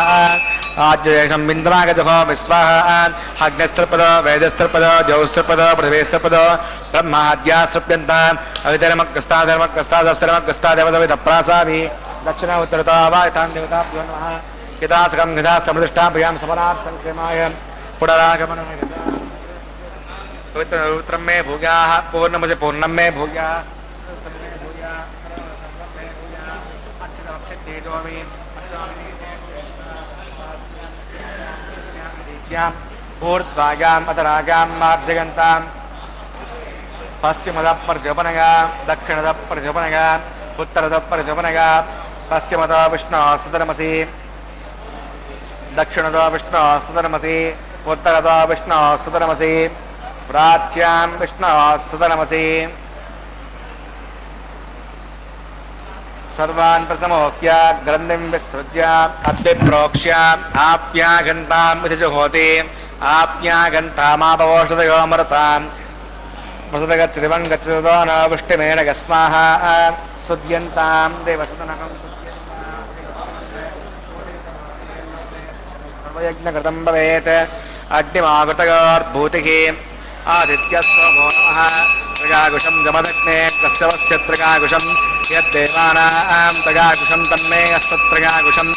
[SPEAKER 3] आज्येषं इन्द्रागजहो विस्वाहा अग्निस्त्रिपदो वेदस्त्रिपदो द्यौस्त्रिपदो पृथिवीस्त्रिपदो ब्रह्माद्यास्त्रिप्यन्ताम् अवितरमग्गस्ताधर्मग्गस्तादेवसविदप्रासाभिः दक्षिण उत्तरतो वा यथां देवताभ्यो नमः यथासकं यथास्तमृष्टाभ्यां समनार्थं क्षेमाय पुनरागमनाय पवित्रं मे भूयाः पूर्णमसि पूर्णं मे भूयाः ऊर्ध्वायाम् अधरागां मार्जयन्ताम् पश्चिमतः प्रचोपनगा दक्षिणतः प्रचोपनगा उत्तरतः प्रचोपनगा पश्चिमतः विष्णोः सुतरमसि दक्षिणतः विष्णोः सुतरमसि उत्तरतः विष्णोः सुतरमसि प्राच्यां विष्णोः सुतरमसि सर्वान् प्रथमोक्य ग्रन्थिं विसृज्य अद्भिप्रोक्ष्य आप्यागन्ताम् इति जुहोति आप्यागन्तामापवोषधयोऽमृताम् वसुतगच्छति वं गच्छतो न वृष्टिमेण गस्वाहा सुद्यन्तां देवसदनकं सर्वयज्ञकृतं भवेत् अग्निमावृतयोर्भूतिः आदित्यस्वमो नमः त्रिगाकुशं जमदग्ने कस्यवस्य त्रिगाकुशं यद्देवानां त्रिगाकुशं तन्मे हस्तत्रिगाकुशं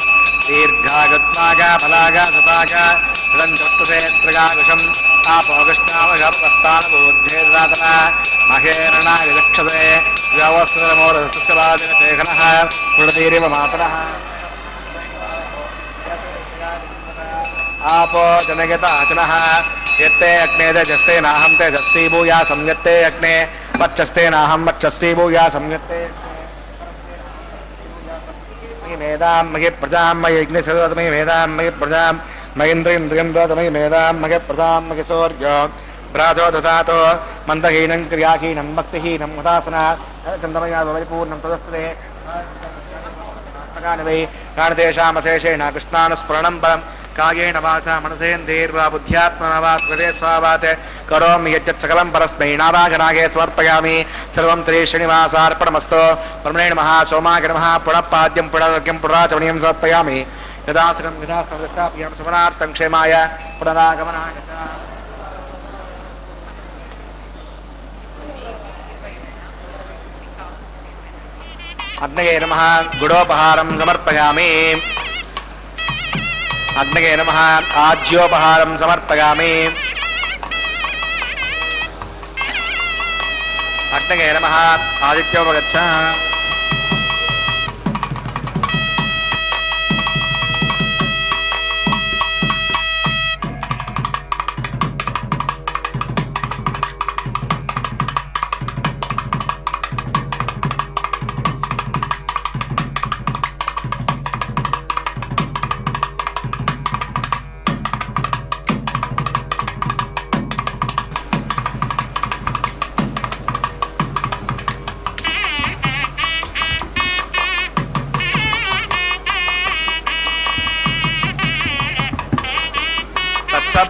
[SPEAKER 3] दीर्घागत्वागा फलागा सतागा हृदञ्जत्तुसे त्रिगाकुशम् आपोगष्टावगपस्तानबोद्धेर्रातना महेरणायचक्षसे व्यवस्थितमोरस्तस्य वादिनशेखनः पुरतीरिव मातरः आपो जनयताचनः यत्ते अग्ने तेजस्ते नाहं तेजस्वी भूया संयत्ते अग्ने वक्षस्ते नाहं वक्षस्वी भूया संयत्ते मयि मेधां मयि प्रजां मयि अग्निसर्वतमयि मेधां मयि प्रजां मयीन्द्रियन्द्रियं दतमयि मेधां मयि प्रजां मयि सूर्यो प्राजो दधातो मन्दहीनं क्रियाहीनं भक्तिहीनं उदासना गन्धमया परिपूर्णं तदस्ते तेषामशेषेण कृष्णानुस्मरणं परं कायेन वाचा मनसेन्द्रियैर्वा बुद्ध्यात्मना वा हृदये स्वावात् करोमि यत् सकलं परस्मै नारायणाय समर्पयामि सर्वं श्री श्रीनिवासार्पणमस्तु ब्रह्मणे नमः सोमाय नमः पुनः पाद्यं पुनरार्घ्यं पुनराचमनीयं समर्पयामि यदासकं यदास्तं सुमनार्थं क्षेमाय पुनरागमनाय च अग्नये नमः गुडोपहारं समर्पयामि अग्नये नमः आज्योपहारं समर्पयामि अग्नये नमः आदित्योपगच्छ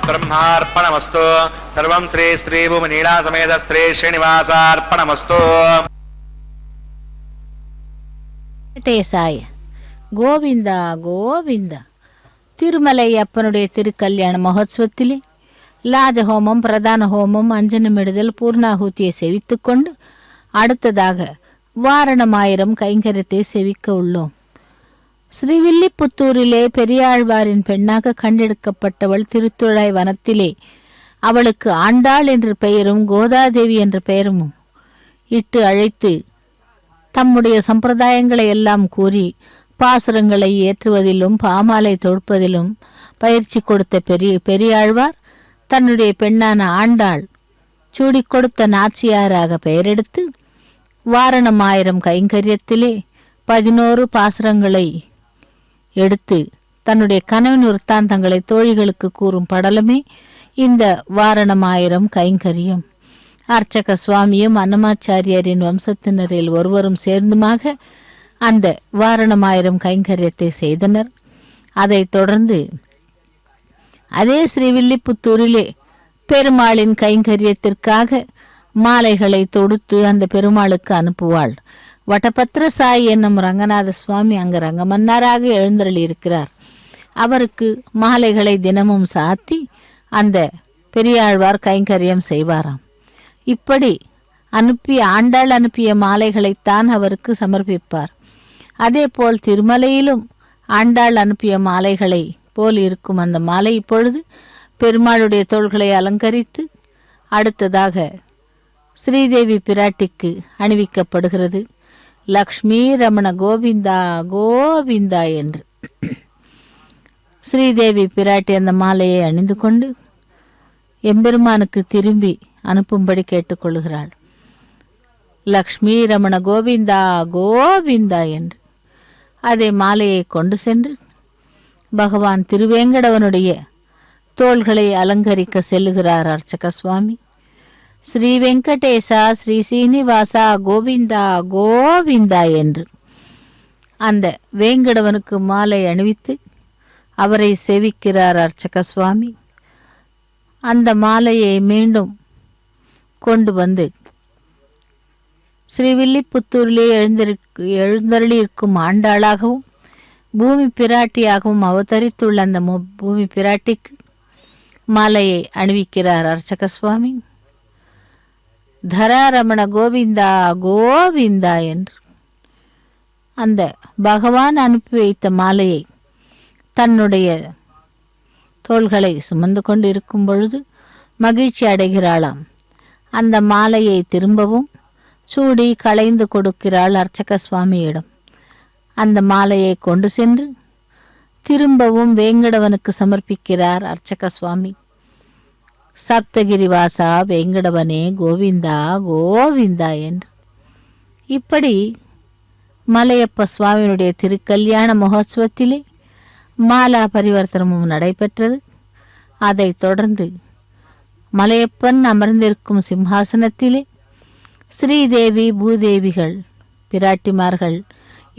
[SPEAKER 3] ब्रह्मार्पणमस्तु सर्वं श्री श्रीभूमिनीला समेत श्री श्रीनिवासार्पणमस्तु
[SPEAKER 4] வெங்கடேசாய கோவிந்தா கோவிந்தா. திருமலையப்பனுடைய திருக்கல்யாண மகோத்சவத்திலே லாஜஹோமம், பிரதான ஹோமம், அஞ்சனமிடுதல், பூர்ணாகுதியை செவித்துக்கொண்டு அடுத்ததாக வாரணமாயிரம் கைங்கரியத்தை செவிக்க உள்ளோம். ஸ்ரீவில்லிபுத்தூரிலே பெரியாழ்வாரின் பெண்ணாக கண்டெடுக்கப்பட்டவள் திருத்துழாய் வனத்திலே. அவளுக்கு ஆண்டாள் என்ற பெயரும் கோதாதேவி என்ற பெயரும் இட்டு அழைத்து தம்முடைய சம்பிரதாயங்களை எல்லாம் கூறி பாசுரங்களை ஏற்றுவதிலும் பாமாலை தொடுப்பதிலும் பயிற்சி கொடுத்த பெரியாழ்வார் தன்னுடைய பெண்ணான ஆண்டாள் சூடி கொடுத்த நாச்சியாராக பெயரெடுத்து வாரணமாயிரம் கைங்கரியத்திலே 11 பாசுரங்களை எடுத்து தன்னுடைய கனவின் விருத்தாந்தங்களை தோழிகளுக்கு கூறும் படலமே இந்த வாரணமாயிரம் கைங்கரியம். அர்ச்சக சுவாமியும் அன்னமாச்சாரியாரின் வம்சத்தினரில் ஒருவரும் சேர்ந்துமாக அந்த வாரணமாயிரம் கைங்கரியத்தை செய்தனர். அதைத் தொடர்ந்து அதே ஸ்ரீவில்லிபுத்தூரிலே பெருமாளின் கைங்கரியத்திற்காக மாலைகளை தொடுத்து அந்த பெருமாளுக்கு அனுப்புவாள். வட்டபத்திர சாய் என்னும் ரங்கநாத சுவாமி அங்கு ரங்கமன்னாராக எழுந்தருளி இருக்கிறார். அவருக்கு மாலைகளை தினமும் சாத்தி அந்த பெரியாழ்வார் கைங்கரியம் செய்வாராம். இப்படி ஆண்டாள் அனுப்பிய மாலைகளைத்தான் அவருக்கு சமர்ப்பிப்பார். அதே போல் திருமலையிலும் ஆண்டாள் அனுப்பிய மாலைகளை போல் இருக்கும் அந்த மாலை இப்பொழுது பெருமாளுடைய தோள்களை அலங்கரித்து அடுத்ததாக ஸ்ரீதேவி பிராட்டிக்கு அணிவிக்கப்படுகிறது. லக்ஷ்மி ரமண கோவிந்தா கோவிந்தா என்று ஸ்ரீதேவி பிராட்டி அந்த மாலையை அணிந்து கொண்டு எம்பெருமானுக்கு திரும்பி அனுப்பும்படி கேட்டுக்கொள்கிறாள். லக்ஷ்மி ரமண கோவிந்தா கோவிந்தா என்று அதே மாலையை கொண்டு சென்று பகவான் திருவேங்கடவனுடைய தோள்களை அலங்கரிக்க செல்லுகிறார் அர்ச்சக சுவாமி. ஸ்ரீ வெங்கடேசா ஸ்ரீ சீனிவாசா கோவிந்தா கோவிந்தா என்று அந்த வேங்கடவனுக்கு மாலை அணிவித்து அவரை சேவிக்கிறார் அர்ச்சக சுவாமி. அந்த மாலையை மீண்டும் கொண்டு வந்து ஸ்ரீவில்லிபுத்தூரிலே எழுந்தருளியிருக்கும் ஆண்டாளாகவும் பூமி பிராட்டியாகவும் அவதரித்துள்ள அந்த பூமி பிராட்டிக்கு மாலையை அணிவிக்கிறார் அர்ச்சக சுவாமி. தராரமண கோவிந்தா கோவிந்தா என்று அந்த பகவான் அனுப்பி வைத்த மாலையை தன்னுடைய தோள்களை சுமந்து கொண்டு இருக்கும் பொழுது மகிழ்ச்சி அடைகிறாளாம். அந்த மாலையை திரும்பவும் சூடி களைந்து கொடுக்கிறாள் அர்ச்சக சுவாமியிடம். அந்த மாலையை கொண்டு சென்று திரும்பவும் வேங்கடவனுக்கு சமர்ப்பிக்கிறார் அர்ச்சக சுவாமி. சப்தகிரி வாசா வேங்கடவனே கோவிந்தா கோவிந்தா என்று. இப்படி மலையப்ப சுவாமியினுடைய திருக்கல்யாண மகோத்சவத்திலே மாலா பரிவர்த்தனமும் நடைபெற்றது. அதைத் தொடர்ந்து மலையப்பன் அமர்ந்திருக்கும் சிம்ஹாசனத்திலே ஸ்ரீதேவி பூதேவிகள் பிராட்டிமார்கள்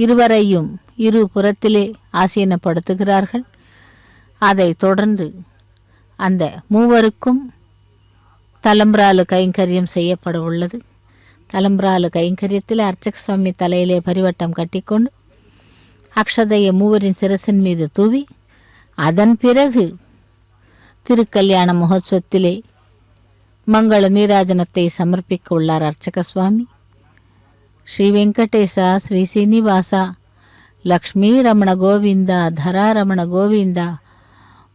[SPEAKER 4] இருவரையும் இரு புறத்திலே ஆசீனப்படுத்துகிறார்கள். அதைத் தொடர்ந்து அந்த மூவருக்கும் தலம்பிராலு கைங்கரியம் செய்யப்பட உள்ளது. தலம்பிராலு கைங்கரியத்தில் அர்ச்சக சுவாமி தலையிலே பரிவட்டம் கட்டிக்கொண்டு அக்ஷதையை மூவரின் சிரசின் மீது தூவி அதன் பிறகு திருக்கல்யாண மகோத்சவத்திலே மங்கள நீராஜனத்தை சமர்ப்பிக்க உள்ளார் அர்ச்சக சுவாமி. ஸ்ரீ வெங்கடேசா, ஸ்ரீ சீனிவாசா, லக்ஷ்மி ரமண கோவிந்தா, தரா ரமண கோவிந்தா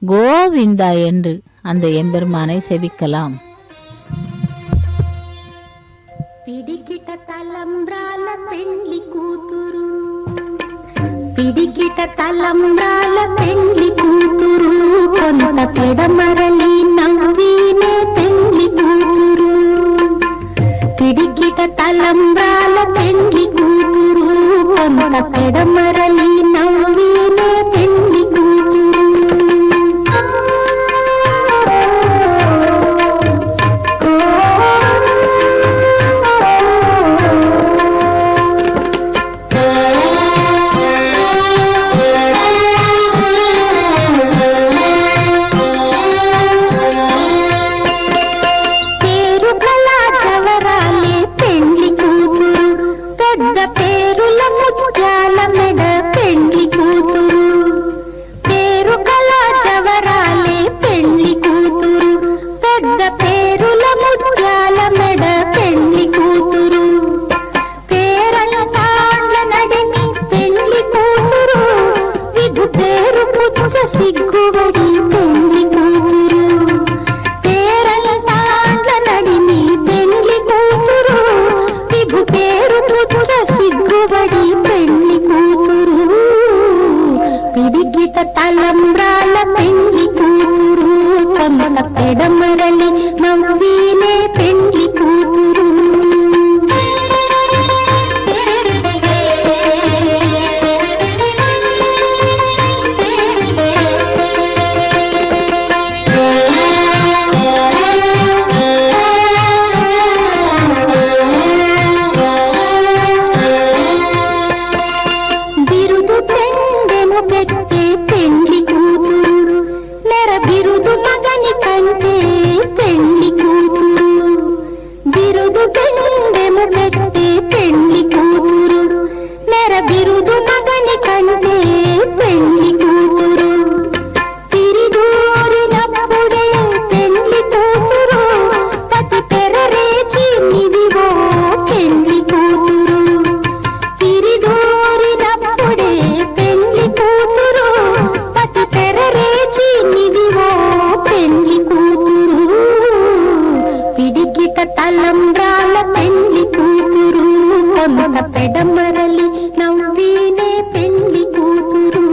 [SPEAKER 4] கோவிந்தா என்று அந்த எம்பெருமானை செவிக்கலாம்.
[SPEAKER 7] పిడికిట తలంబ్రాల పెండ్లి కూతురు, పిడికిట తలంబ్రాల పెండ్లి కూతురు, కొంత పెడమరలి నవ్వినే పెండ్లి కూతురు. పిడికిట తలంబ్రాల పెండ్లి కూతురు, కొంత పెడమరలి నవ్వినే పెండ్లి కూతురు. సిగ్గుబడి పెండ్లి కూతురు, పేరంటాండ్ల నడిమి పెండ్లి కూతురు, విభు పేరు పుచ్చ సిగ్గుబడి పెండ్లి కూతురు. పిడిగిట తలంబ్రాల పెండ్లి కూతురు, కొంత పెడమరలి నవ్వినే పెండ్లి కూతురు. తలంబ్రాల పెండ్లి కూతురు, కొంత పెడమరలి నవ్వినే పెండ్లి కూతురు.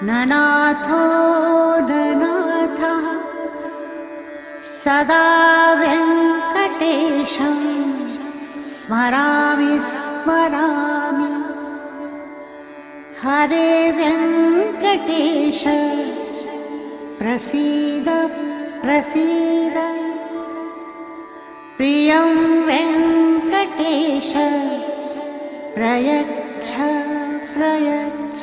[SPEAKER 8] ननाथो ननाथः सदा वेङ्कटेशं स्मरामि स्मरामि हरे वेङ्कटेश प्रसीद प्रसीद प्रियं वेङ्कटेश प्रयच्छ प्रयच्छ